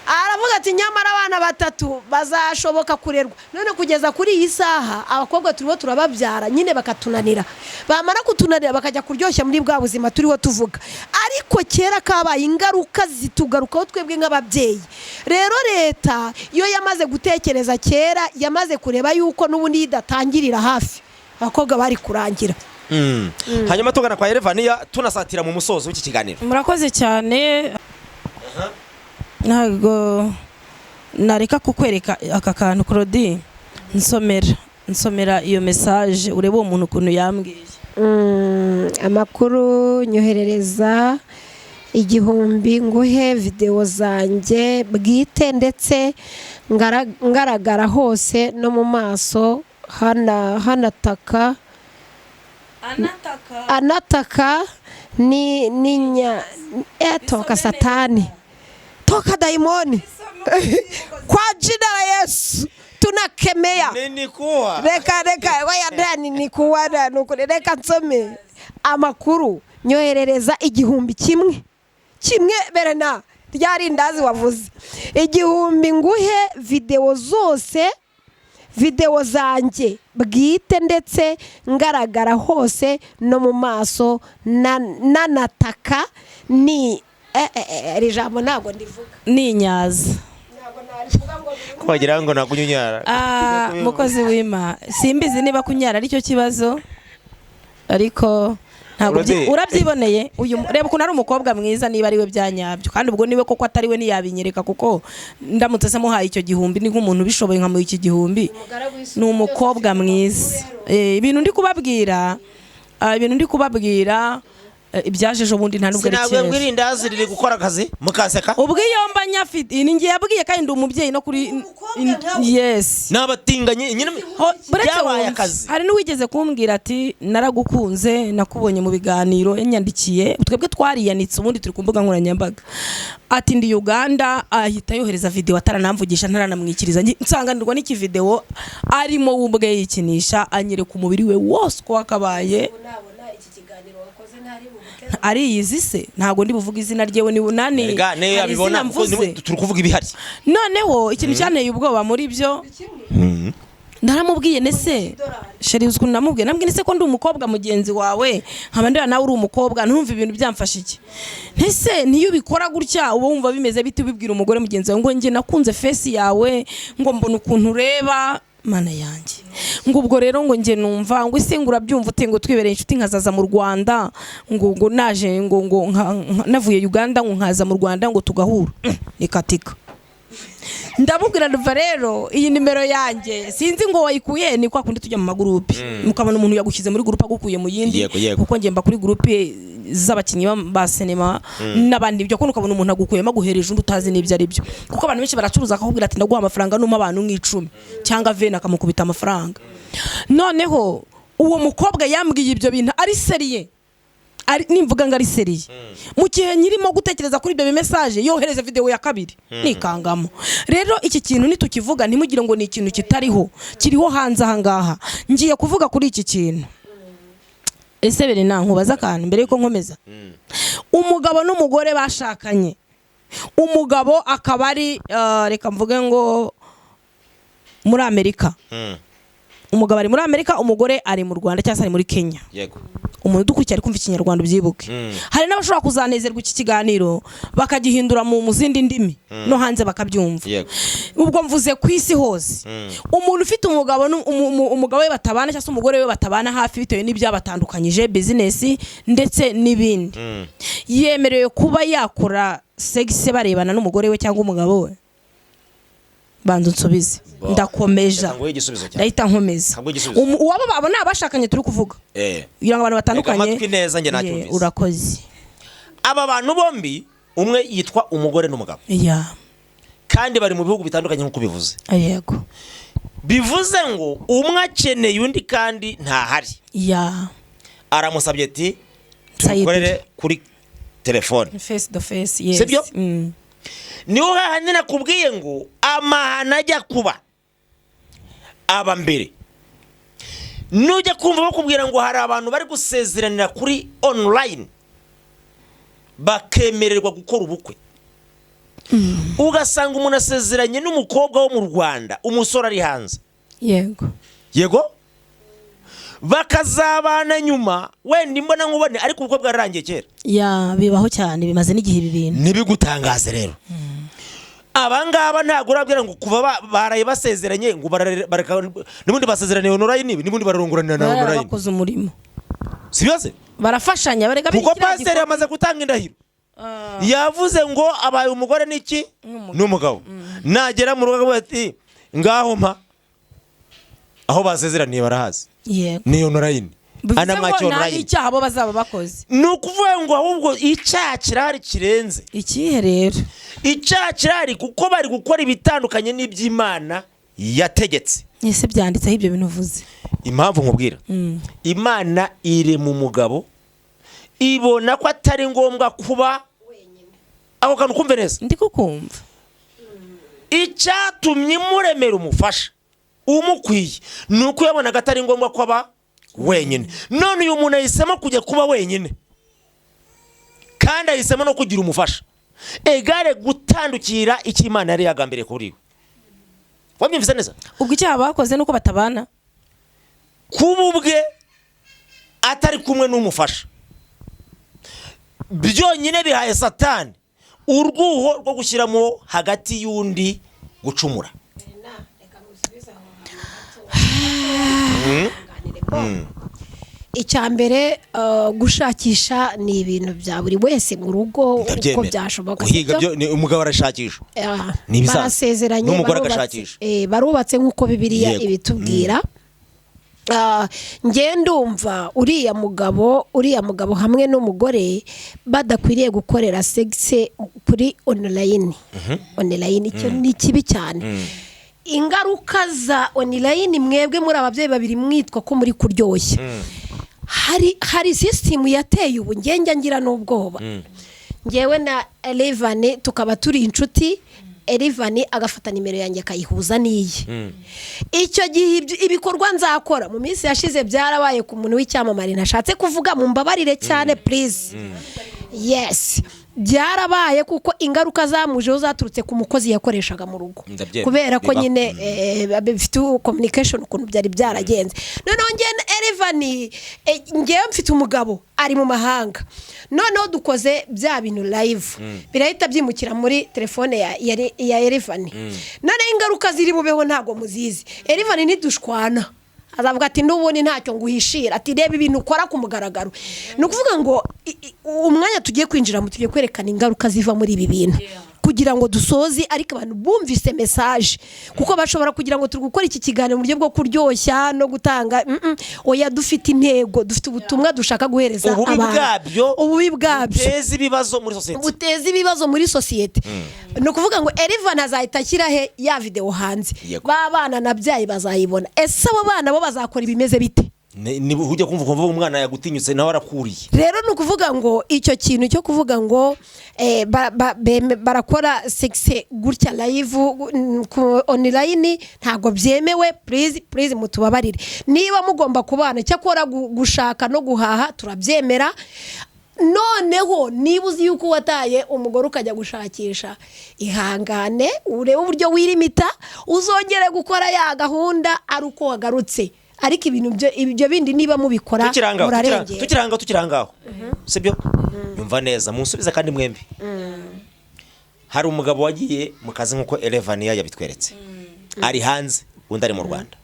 aravuga ati nyamara abana 3 bazashoboka kurerwa none kugeza kuri iyi saha abakobwa turiho turababyara nyine bakatunanira bamara kutunanira bakajya kuryoshya muri bwa buzima turiho tuvuga ariko kera kabaye ingaruka zitugarukaho twebwe nk'ababyeyi. Rero leta iyo yamaze gutekereza kera yamaze kureba yuko n'ubundi idatangirira hafi abakobwa bari kurangira. Hanyuma tugana kwa Elevania tunasatira mu musozo w'iki kiganiro. Murakoze cyane. Ntago nareka kukwereka aka kantu Claudie nsomera iyo message urebe uwo muntu kuntu yambwiye. Amakuru nyoherereza 1000 nguhe video zanjye bwite ndetse ngaragara hose no mu maso hanataka ni toka satani toka daimoni kwa jina la Yesu tunakemea. Reka waya ndani ni kuwana reka nsome amakuru nyoherereza 1000 kimwe Bernard ryari ndazi wavuze 1000 nguhe video zose video zanjye bwite ndetse ngaragara hose no mu maso nanataka ni rijambo ntago ndivuga ni nyaza kwagira ngo nakunyunyara mukozi w'Imana simbizi niba kunyara ari cyo kibazo ariko ntago urabyiboneye uyu reba ukuntu ari umukobwa mwiza niba ari we byanyabyo kandi ubwo niwe koko atari we niyabinyereka kuko ndamutse samuhaye icyo 1000 ni nk'umuntu bishoboye nka mu iki 1000 ni umukobwa mwiza. Ibintu ndi kubabwira ibyajeje ubundi nta nubwo ari cyiza. Sinabwe mwirindazi riri gukora akazi mukaseka. Ubwo yomba nyafite ni ngiye yabwiye kandi ndi umubyeyi no kuri yes. Nabatinganye nyine byabaye akazi. Hari n'uwigeze kumbwira ati naragukunze nakubonye mu biganiro yanyandikiye twebwe twariyanitse ubundi turi kumbuga nkoranyambaga ati ndi Uganda ahita yohereza video ataranamvugisha ntaranamwikiriza nsanganirwa n'iki video arimo wubwe yikinisha anyereka umubiri we wose ko wakabaye ari izi se ntago ndi buvuga izina ryewe ni bunani abibona turi kuvuga ibihari. Noneho ikintu cyanteye ubwoba muri byo ndaramubwiye nese sheri uzku namubwiye nambwiye nese ko ndi umukobwa mugenzi wawe nkaba ndera nawe uri umukobwa ntumva ibintu byamfasha iki nese niyo ubikora gutya uba wumva bimeze biti ubibwira umugore mugenzi wawe ngo nge nakunze face yawe ngo mbona ukuntu ureba mana yanjye ngo ubwo rero ngo nge numva ngo isingura byumva utengo twibereye inshuti nkazaza mu Rwanda ngo naje ngo navuye Uganda ngo nkaza mu Rwanda ngo tugahura ikatika ndabubwira ndumva rero iyi nimero yanjye sinzi ngo wayikuye ni kwa kundi tujya mu magurupe mukabona umuntu yagushyize muri groupe agukuye mu yindi kuko ngemba kuri groupe z'abakinyi ba cinema nabandi byo ko ukabona umuntu agukuyemo aguhereje undi utazi n'ibyo ari byo kuko abantu benshi baracuruza akakubwira ati ndaguha amafaranga numa abantu nk'icumi cyangwa vena akamukubita amafaranga. Noneho uwo mukobwa yambwiye ibyo bintu ari seriye nimvuga ngo ari seriye mu gihe nyirimo gutekereza kuri ibyo message yohereza video ya kabiri nikangamo. Rero iki kintu nitukivuga ntimugire ngo ni ikintu kitariho kiriho hanze aha ngaha ngiye kuvuga kuri iki kintu ese bere nkubaza akantu mbere yuko nkomeza. Umugabo n'umugore bashakanye, umugabo akaba ari reka mvuge ngo muri Amerika, umugabo ari muri Amerika, umugore ari mu Rwanda cyangwa se ari muri Kenya. Yego. Umuntu dukurikira ari kumva ikinyarwanda ubyibuke. Hari n'abashobora kuzanezerwa iki kiganiro bakagihindura mu zindi ndimi no hanze bakabyumva. Ubwo mvuze ku isi hose. Umuntu ufite umugabo umugabo we batabana cyangwa se umugore we batabana hafi bitewe n'ibyabatandukanyije, business ndetse n'ibindi, yemerewe kuba yakora sex barebana n'umugore we cyangwa umugabo we? Banza unsubize. Ndakomeja. Ndahita nkomeza. Uwabo babo nabashakanye turi kuvuga. Kugira ngo abantu batandukanye. Amatwi neza nge nacyumvise. Urakoze. Aba bantu bombi umwe yitwa umugore n'umugabo. Kandi bari mu bihugu bitandukanye nkuko bivuze. Yego. Bivuze ngo umwe akeneye undi kandi ntahari. Aramusabye ati tukorere kuri telefone. Face to face. Yes. Sibyo? Niho hahandi nakubwiye ngo amahana ajya kuba aba mbere. Nujya kumva bakubwira ngo hari abantu bari gusezeranira kuri online bakemererwa gukora ubukwe, ugasanga umuntu asezeranye n'umukobwa wo mu Rwanda, umusore ari hanze. Yego bakazabana nyuma wenda imbona nkubone ariko ubwo bwararangiye kera. Bibaho cyane, bimaze n'igihe ibintu. Nibigutangaze rero. Abangaba ntago urabwira ngo kuva baraye basezeranye ngo bareka nibundi basezeranye online nibundi bararongorana na online. Bakoze umurimo. Sibyose? Barafashanya barega kuko pastor yamaze gutanga indahiro. Yavuze ngo abaye umugore niki n'umugabo. Nagera mu rugo ati ngaho mpa aho basezeraniye barahazi. Ni online. Ana mwacho online. Icyaha bo bazaba bakoze. Nukuvuga ngo ahubwo icyaha kirahari kirenze. Ikihe rero? Icyaha kirahari kuko bari gukora ibitandukanye n'iby'Imana yategetse. Ese byanditseho ibyo bintu uvuze. Impamvu nkubwira. Imana iri mu mugabo ibona ko atari ngombwa kuba wenyine. Aho kantu kumve neza. Ndi kukumva. Icyatumye muremera umufasha umukwiye nuko yabonaga atari ngombwa ko aba wenyine. None uyu muntu ahisemo kujya kuba wenyine kandi ahisemo no kugira umufasha, egare gutandukira icyo Imana yari yagambiriye kuri we. Wabyumvise neza? Ubwo icyaha bakoze nuko batabana, kuba ubwe atari kumwe n'umufasha, byonyine bihaye Satani urwuho rwo gushyiramo hagati y'undi gucumura. Icyambere gushakisha ni ibintu bya buri wese mu rugo uko byashoboka. Kuhiga byo ni umugabo arashakisha. Barasezeranye n'umugore agashakisha. Barubatse nkuko Bibiliya ibitubwira. Nge ndumva uriya mugabo hamwe n'umugore badakwiriye gukorera sex kuri online. Online icyo ni kibi cyane. Ingaruka za online mwebwe muri ababyeyi babiri mwitwa ko muri kuryoshya. Hari system yateye ubu ngenge ngira n'ubwoba. Ngewe na Elevane tukaba turi inshuti, Elevane agafata nimero yanjye akayihuza niyi. Icyo gihe ibikorwa nzakora mu minsi yashize byarabaye ku muntu w'icyamamare nashatse kuvuga mu mbabarire cyane please. Yes. Byarabaye kuko ingaruka zamujeho zaturutse ku mukozi yakoreshaga mu rugo, kubera ko nyine bifite communication ukuntu byari byaragenze. Noneho ngene Elevani ngewe mfite umugabo ari mu mahanga, noneho dukoze bya bintu live birahita byimukira muri telefone ya Elevani. None ingaruka ziri bubeho ntago muzizi. Elevani nidushwana azavuga ati n'ubundi ntacyo nguhishira, ati reba ibintu ukora ku mugaragaro. Ni ukuvuga ngo umwanya tugiye kwinjira tugiye kwerekana ingaruka ziva muri ibi bintu kugira ngo dusoze, ariko abantu bumvise message kuko bashobora kugira ngo turi gukora iki kiganiro mu buryo bwo kuryoshya no gutanga. Oya, dufite intego, dufite ubutumwa dushaka guhereza abantu. Ububi bwabyo buteza ibibazo muri societe. No kuvuga ngo Elevane azahita ashyira he ya video hanze, babana nabyaye bazayibona. Ese abo bana bo bazakora ibimeze bite? niba ujya kumva umwana yagutinyutse nawe arakuriye. Rero ni ukuvuga ngo icyo kintu cyo kuvuga ngo barakora sexe gutya live online ntabwo byemewe. Please mutubabarire, niba mugomba kubana cyakora gushaka no guhaha turabyemera. Noneho niba uzi yuko wataye umugore ukajya gushakisha, ihangane urebe uburyo wirimita uzongere gukora ya gahunda ari uko wagarutse. Ariko ibyo bindi niba mubikora tukirangaho sibyo. Yumva neza munsubiza kandi mwembi. Hari umugabo wagiye mu kazi nkuko Elevania yabitweretse, ari hanze undi ari mu Rwanda.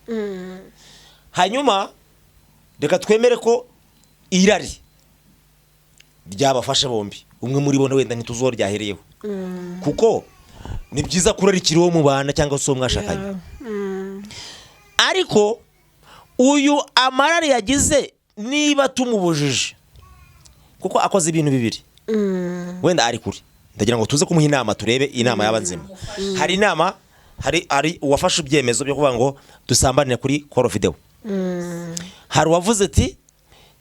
Hanyuma reka twemere ko irari ryabafashe bombi, umwe muri bo wenda ntituzoryahereyeho, kuko ni byiza kurarikira uwo mubana cyangwa se uwo mwashakanye. Ariko uyu amarari yagize niba tumubujije, kuko akoze ibintu bibiri, wenda ari kuri, ndagira ngo tuze kumuha inama, turebe inama yaba nzima. Hari inama, hari uwafashe ibyemezo byo kuvuga ngo dusambanire kuri call video. Hari uwavuze ati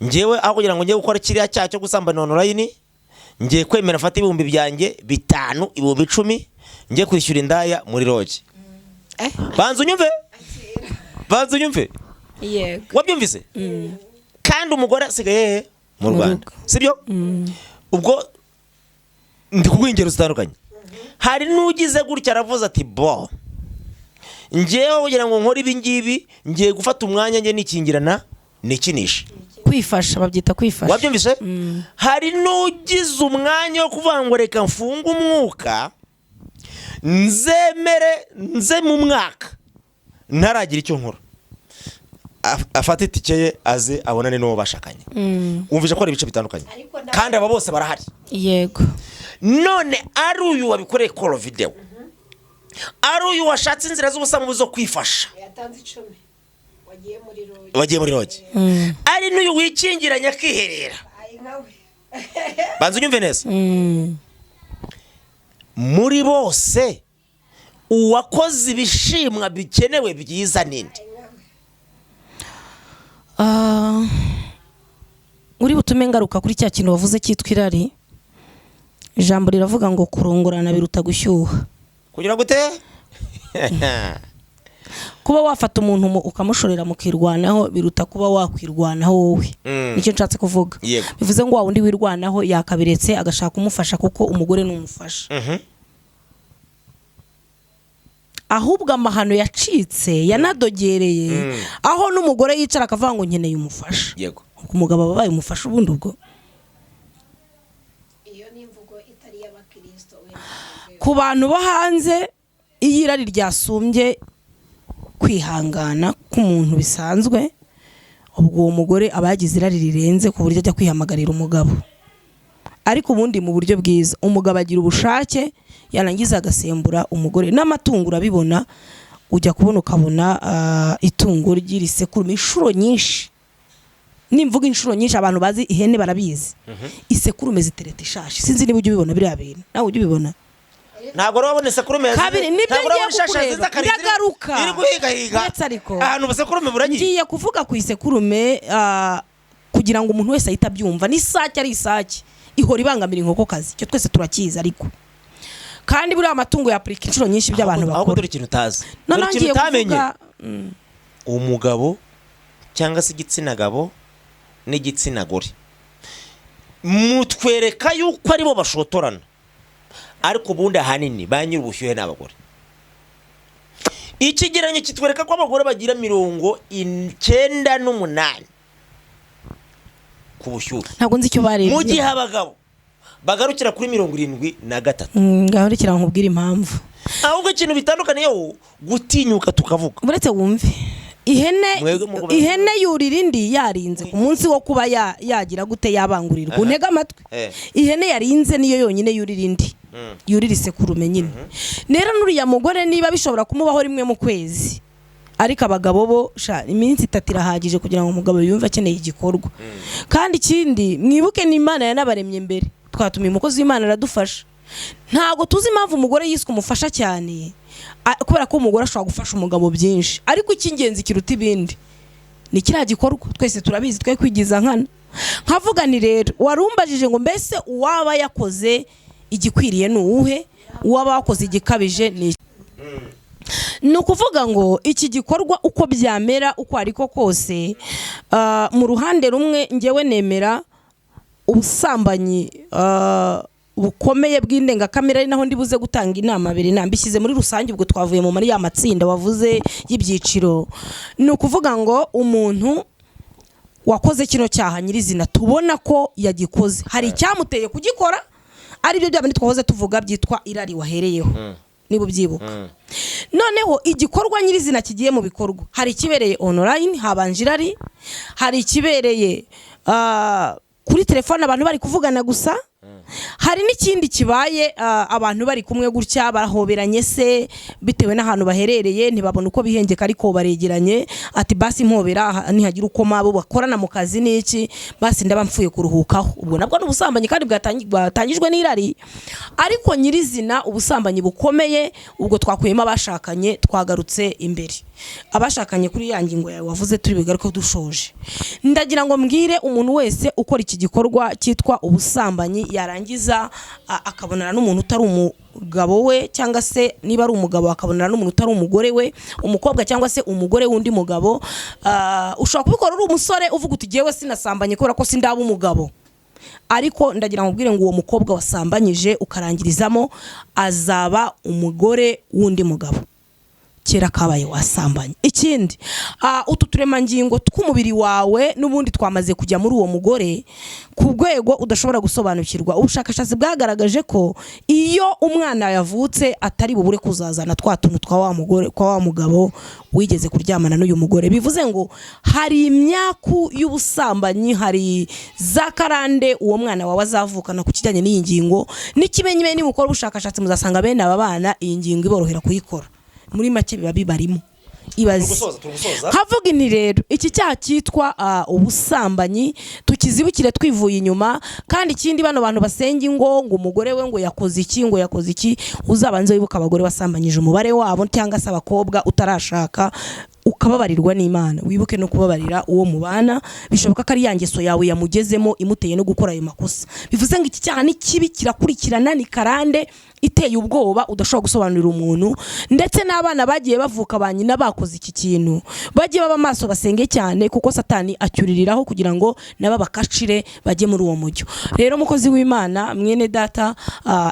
ngewe aho kugira ngo ngiye gukora kiriya cyaha cyo gusambana online, ngiye kwemera fata ibihumbi byanjye 5, ibihumbi 10, ngiye kwishyura indaya muri lodge. Banzu nyumve yego wabyumvise. Kandi umugore asigaye mu Rwanda, sibyo? Ubwo ndi kugwingero zitandukanye. Hari n'ugize gutya aravuze ati bo ngewe kugira ngo nkore ibi ngibi ngiye gufata umwanya nge nikingirana nikinisha, kwifasha, babyita kwifasha. Wabyumvise? Hari n'ugize umwanya wo kuvuga ngo reka mfunga umwuka nze mu mwaka ntaragira icyo nkora, afata itike ye aze abonane n'uwo bashakanye. Umvise ko ari ibice bitandukanye kandi aba bose barahari. Yego. None ari uyu wabikoreye call video, ari uyu washatse inzira z'ubusamu zo kwifasha, yatanze 10 wagiye muri lodge, ari n'uyu wikingiranya akiherera. Banzu nyumve neza. Muri bose uwakoze ibishimwa bikenewe byiza ninde? Uri butume ngaruka kuri cya kintu wavuze cyitwa irari. Ijambo riravuga ngo kurongorana biruta gushyuha. Kugira gute? Kuba wafata umuntu ukamushorera mukirwanaho biruta kuba wakwirwanaho wowe. Nicyo nshatse kuvuga. Bivuze ngo wundi wirwanaho yakabiretse agashaka umufasha kuko umugore n'umufasha. Ahubwo amahano yacitse yanadogereye, aho n'umugore yicara akavuga ngo nkeneye umufasha. Yego. Umugabo ababaye umufasha ubundi ubwo. Iyo ni imvugo itari y'abakristo. Ku bantu bo hanze iyo irari ryasumbye kwihangana k'umuntu bisanzwe, ubwo uwo mugore aba yagize irari rirenze ku buryo ajya kwihamagarira umugabo. Ariko ubundi mu buryo bwiza umugabo agira ubushake yarangiza agasembura umugore. N'amatungo urabibona, ujya kubona ukabona itungo ry'irisekuru inshuro nyinshi. Nimvuga inshuro nyinshi abantu bazi ihene barabizi. Isekurume zitereta ishashi. Sinzi niba ujye ubibona biriya bintu. Nawe ujye ubibona? Ntabwo urabona isekurume kabiri nibyo ngiye kukureba ndagaruka iri guhigahiga ahantu basekurume buragiye. Ngiye kuvuga ku isekurume kugira ngo umuntu wese ahita abyumva. Ni isake ari isake ihora ibangamira inkoko kazi. Cyo twese turakiza ariko kandi buri amatungo ya apurika inshuro nyinshi by'abantu bakora. Ahubwo dore ikintu utazi. Dore ikintu utamenye. Umugabo cyangwa se igitsina gabo n'igitsina gore mutwereka yuko ari bo bashotorana, ariko ubundi ahanini banyira ubushyuhe n'abagore. Ikigeranyo kitwereka ko abagore bagira 98 ku bushyuhe. Ntabwo nzi icyo barebye. Mu gihe abagabo bagarukira kuri 73. Ngaho nkubwira impamvu. Ahubwo ikintu bitandukanye yo gutinyuka tukavuga. Muretse wumve. Ihene yurira indi yarinze ku munsi wo kuba yagira gute yabangurirwa. Untega amatwi. Ihene yarinze niyo yonyine yurira indi. Yurira isekurume nyine. Nera nuriya mugore niba bishobora kumubaho rimwe mu kwezi. Ariko abagabo bo iminsi 3 irahagije kugira ngo umugabo yumve akeneye igikorwa. Kandi ikindi mwibuke n'Imana yanabaremye mbere. Twatumiye umukozi w'Imana aradufasha. Ntago tuzi impamvu umugore yiswe umufasha cyane. Kubera ko umugore ashobora gufasha umugabo byinshi, ariko icy'ingenzi kiruta ibindi ni kiriya gikorwa twese turabizi twe kwigiza nkana. Nkavuga ni rero warumbajije ngo mbese uwaba yakoze igikwiriye ni uwuhe, uwaba wakoze igikabije ni ukuvuga ngo iki gikorwa uko byamera uko ariko kose, mu ruhande rumwe ngewe nemera ubusambanyi bukomeye bw'indengakamere, ari naho ndibuze gutanga inama abiri nambishyize muri rusange. Ubwo twavuye mu mari y'amatsinda wavuze y'ibyiciro, ni ukuvuga ngo umuntu wakoze kino cyaha nyirizina tubona ko yagikoze, hari icyamuteye kugikora, ari byo byabindi twahoze tuvuga byitwa irari wahereyeho, niba ubyibuka. Noneho igikorwa nyirizina kigiye mu bikorwa, hari ikibereye online habanje irari, hari ikibereye kuri telefone abantu bari kuvugana gusa, hari n'ikindi kibaye abantu bari kumwe gutya barahoberanye se bitewe n'ahantu baherereye ntibabona uko bihengeka ariko baregeranye ati basi mpobera nihagira uko mabo bakorana mu kazi n'iki basi ndaba mfuye kuruhukaho. Ubwo nabwo n'ubusambanyi kandi bwatangijwe n'irari, ariko nyirizina ubusambanyi bukomeye ubwo twakuyemo abashakanye twagarutse imbere. Abashakanye kuri ya ngingo yawe wavuze turi bigaruke dushoje, ndagira ngo mbwire umuntu wese ukora iki gikorwa cyitwa ubusambanyi yarangiza akabonana n'umuntu utari umugabo we, cyangwa se niba ari umugabo akabonana n'umuntu utari umugore we, umukobwa cyangwa se umugore w'undi mugabo. Ushobora kubikora uri umusore uvuga uti jewe sinasambanye kubera ko sindaba umugabo, ariko ndagira ngo mbwire ngo uwo mukobwa wasambanyije ukarangirizamo azaba umugore w'undi mugabo kera kabaye wasambanye. Ikindi utu turemangingo tw'umubiri wawe n'ubundi twamaze kujya muri uwo mugore ku rwego udashobora gusobanukirwa. Ubushakashatsi bwagaragaje ko iyo umwana yavutse atari bubure kuzazana twa tuntu twa wa mugore kwa wa mugabo wigeze kuryamana n'uyu mugore. Bivuze ngo hari imyaku y'ubusambanyi, hari za karande uwo mwana wawe azavukana ku kijyanye n'iyi ngingo. N'ikimenyime ni mukora ubushakashatsi muzasanga bene aba bana iyi ngingo iborohera kuyikora. Muri make biba bibarimo ibazi. Havuga ni rero iki cyaha cyitwa ubusambanyi tukizibukire twivuye inyuma. Kandi ikindi bano bantu basenga ngo umugore we ngo yakoze iki uzabanze wibuka abagore basambanyije umubare wabo cyangwa se abakobwa utarashaka ukababarirwa n'Imana, wibuke no kubabarira uwo mubana. Bishoboka ko ari yangeso yawe yamugezemo imuteye no gukora ayo makosa. Bivuze ngo iki cyaha ni kibi, kirakurikirana, ni karande iteye ubwoba udashobora gusobanurira umuntu. Ndetse n'abana bagiye bavuka banyina bakoze iki kintu bagiye baba maso basenge cyane, kuko Satani acyuririraho kugira ngo naba bakacire bajye muri uwo mujyo. Rero mukozi w'Imana mwene data,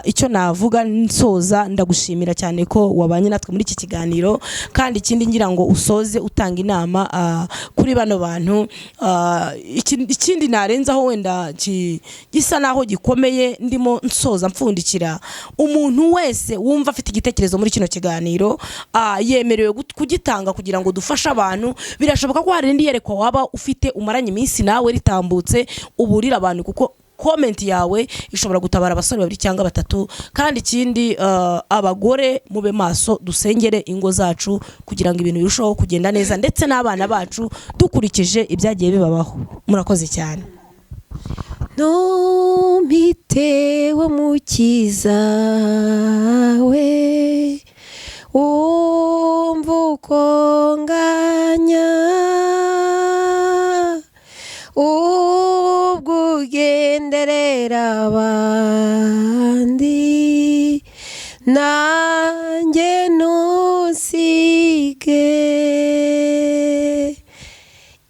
icyo navuga nsoza, ndagushimira cyane ko wabanye natwe muri iki kiganiro. Kandi ikindi ngira ngo usoze utanga inama kuri bano bantu. Ikindi narenzaho wenda gisa naho gikomeye ndimo nsoza mpfundikira, umuntu wese wumva afite igitekerezo muri kino kiganiro yemerewe kugitanga kugira ngo dufashe abantu. Birashoboka ko hari indi yerekwa waba ufite umaranye iminsi nawe ritambutse uburira abantu, kuko comment yawe ishobora gutabara abasore babiri cyangwa batatu. Kandi ikindi abagore mube maso, dusengere ingo zacu kugira ngo ibintu birusheho kugenda neza, ndetse n'abana bacu dukurikije ibyagiye bibabaho. Murakoze cyane. Ntumpite wo mukiza we umva uko nganya, ubwo ugenderera abandi nanjye ntusige.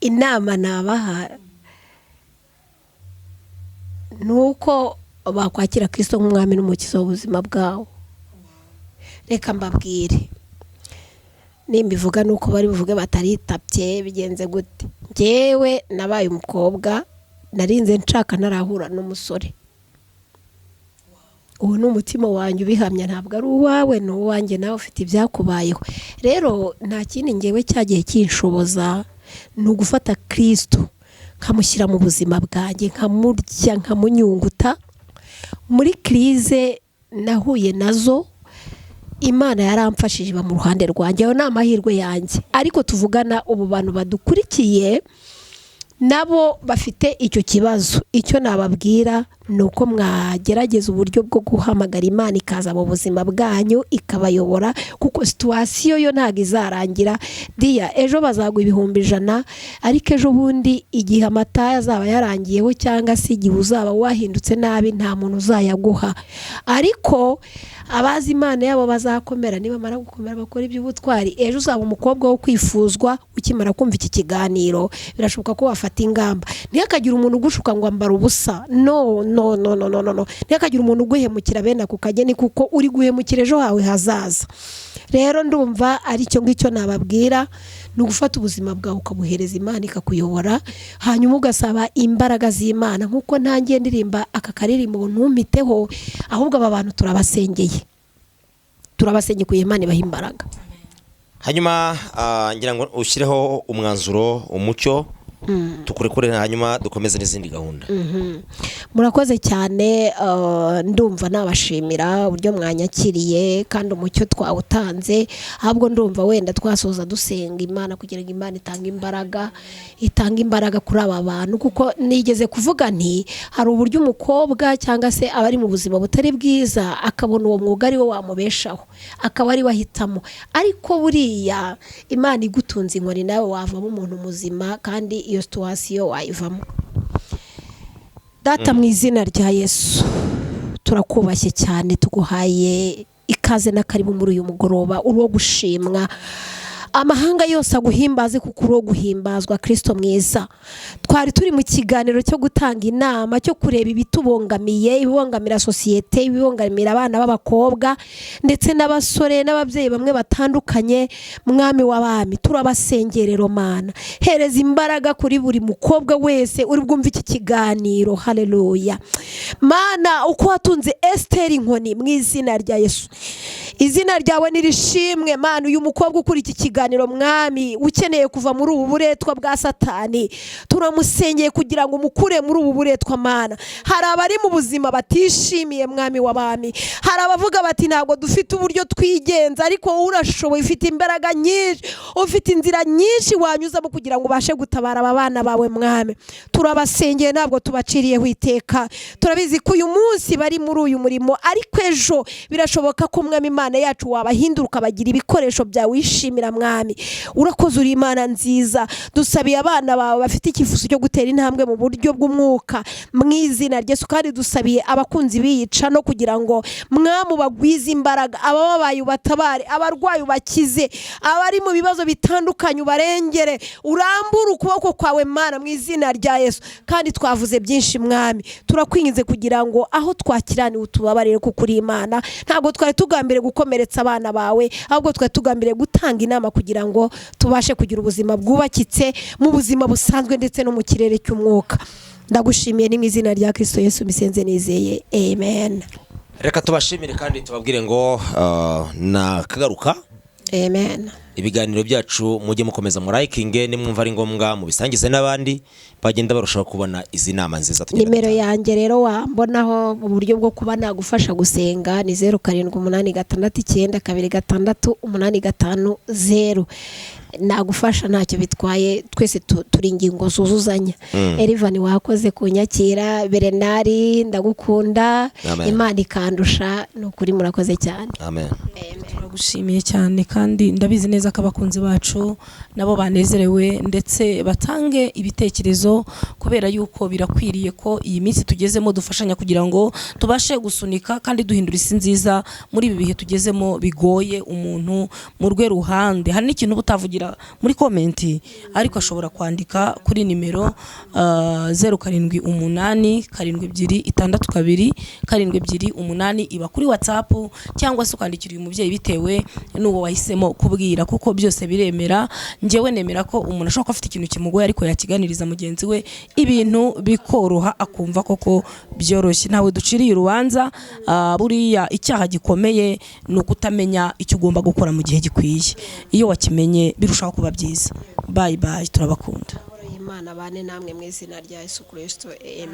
Inama nabaha nuko bakwakira Kristo nk'umwami n'umukiza w'ubuzima bwawe. Reka mbabwire, nimbivuga nuko bari buvuge bataritabye bigenze gute. Njyewe nabaye umukobwa, narinze nshaka narahura n'umusore. Uwo ni umutima wanjye ubihamya, ntabwo ari uwawe, ni uwanjye, nawe ufite ibyakubayeho. Rero nta kindi njyewe cyagiye kinshoboza ni ugufata Kristo nkamushyira mu buzima bwanjye, nkamurya, nkamunyunguta. Muri krize nahuye nazo, Imana yaramfashije iba mu ruhande rwanjye. Ayo ni amahirwe yanjye. Ariko tuvugana ubu bantu badukurikiye nabo bafite icyo kibazo. Icyo nababwira ni uko mwagerageza uburyo bwo guhamagara Imana ikaza mu buzima bwanyu ikabayobora, kuko situwasiyo yo ntabwo izarangira. Diya, ejo bazagwa 100,000, ariko ejo bundi igihe amata azaba yarangiyeho cyangwa se igihe uzaba wahindutse nabi nta muntu uzayaguha. Ariko abazi Imana yabo bazakomera, nibamara gukomera bakora iby'ubutwari, ejo uzaba umukobwa wo kwifuzwa. Ukimara kumva iki kiganiro birashoboka ko wafata ingamba. Ntihakagire umuntu ugushuka ngo ambara ubusa, no. Ntihakagire umuntu uguhemukira bene ako kageni, kuko uri guhemukira ejo hawe hazaza. Rero ndumva ari cyo ngicyo nababwira, ni ugufata ubuzima bwawe ukabuhereza Imana ikakuyobora, hanyuma ugasaba imbaraga z'Imana. Nk'uko ntangiye ndirimba aka karirimbo ntumiteho, ahubwo aba bantu turabasengeye kugira Imana ibaha imbaraga. Hanyuma ngira ngo ushyireho umwanzuro, umucyo, tukurekure hanyuma dukomeze n'izindi gahunda. Murakoze cyane. Ndumva nabashimira uburyo mwanyakiriye kandi umucyo twawutanze. Ahubwo ndumva wenda twasoza dusenga Imana kugira ngo Imana itanga imbaraga kuri aba bantu, kuko nigeze kuvuga nti hari uburyo umukobwa cyangwa se abari mu buzima butari bwiza akabona uwo mwuga ari wo wamubeshaho, akaba ari wahitamo. Ariko buriya Imana igutunze inkoni nawe wavamo umuntu muzima, kandi iyo situwasiyo wayivamo. Data, mu izina rya Yesu turakubashye cyane, tuguhaye ikaze na karibu muri uyu mugoroba uwo gushimwa. Amahanga yose aguhimbaze kuko uro guhimbazwa. Kristo mwiza, twari turi mu kiganiro cyo gutanga inama, cyo kureba ibitubongamiye, ibibongamira sosiyete, ibibongamira abana b'abakobwa ndetse n'abasore n'ababyeyi bamwe batandukanye. Mwami w'abami, turabasengerero Mana, hereza imbaraga kuri buri mukobwa wese uri bwumva iki kiganiro. Haleluya Mana, uko watunze Esteri inkoni, mu izina rya Yesu, izina ryawe nirishimwe. Mana, uyu mukobwa ukuri iki kiganiro Mwami ukeneye kuva muri ubu buretwa bwa Satani, turamusengeye kugira ngo mukure muri ubu buretwa. Mana, hari abari mu buzima batishimiye Mwami w'abami, hari abavuga bati ntabwo dufite uburyo twigenza, ariko wowe urashoboye, ufite imbaraga nyinshi, ufite inzira nyinshi wanyuzamo kugira ngo ubashe gutabara aba bana bawe. Mwami, turabasengeye, ntabwo tubaciriyeho iteka. Turabizi ko uyu munsi bari muri uyu murimo, ariko ejo birashoboka ko Mwami Imana yacu wabahindura ukabagira ibikoresho byawe wishimira. Mwami, urakoze, uri Imana nziza. Dusabiye abana bawe bafite ikifuzo cyo gutera intambwe mu buryo bw'umwuka, mu izina rya Yesu, kandi dusabiye abakunzi biyica no kugira ngo Mwami ubagwize imbaraga, abababaye ubatabare, abarwayi ubakize, abari mu bibazo bitandukanye ubarengere, urambure ukuboko kwawe Mana, mu izina rya Yesu. Kandi twavuze byinshi Mwami, turakwinginze kugira ngo aho twakiraniwe utubabarire, kuko uri Imana. Ntabwo twari tugambiriye gukomeretsa abana bawe, ahubwo twari tugambiriye gutanga inama kugira ngo tubashe kugira ubuzima bwubakitse mu buzima busanzwe ndetse no mu kirere cy'umwuka. Ndagushimiye ni mu izina rya Kristo Yesu misenze nizeye, amen. Reka tubashimire kandi tubabwire ngo nakagaruka. Amen. Ibiganiro byacu mujye mukomeza mu likinge, nimwumva ari ngombwa mu bisangize n'abandi bagenda barushaho kubona izi nama nziza. Nimero yanjye rero wambonaho mu buryo bwo kuba nagufasha gusenga ni 0786268550. nagufasha ntacyo bitwaye, twese turi ingingo zuzuzanya. Erivan wakoze kunyakira, Berenari ndagukunda, Imana ikandusha, nukuri murakoze cyane. Amen. Turagushimiye cyane kandi ndabizi neza ko abakunzi bacu nabo banezerewe ndetse batange ibitekerezo, kubera yuko birakwiriye ko iyi minsi tugezemo dufashanya kugira ngo tubashe gusunika kandi duhindura isi nziza muri ibi bihe tugezemo bigoye umuntu mu rwe ruhande. Hari n'ikintu butavugira muri komenti, ariko ashobora kwandika kuri nimero 0788726278 iba kuri WhatsApp, cyangwa se ukandikira uyu mubyeyi bitewe n'uwo wahisemo kubwira, kuko byose biremera. Njyewe nemera ko umuntu ashobora afite ikintu kimugoye ariko yakiganiriza mugenzi we, ibintu bikoroha akumva koko byoroshye. Ntawe duciriye urubanza, buriya icyaha gikomeye ni ukutamenya icyo ugomba gukora mu gihe gikwiye. Iyo wakimenye birushaho kuba byiza. Bye bye, turabakunda. Imana bane namwe mu izina rya Yesu Kristo. Amen.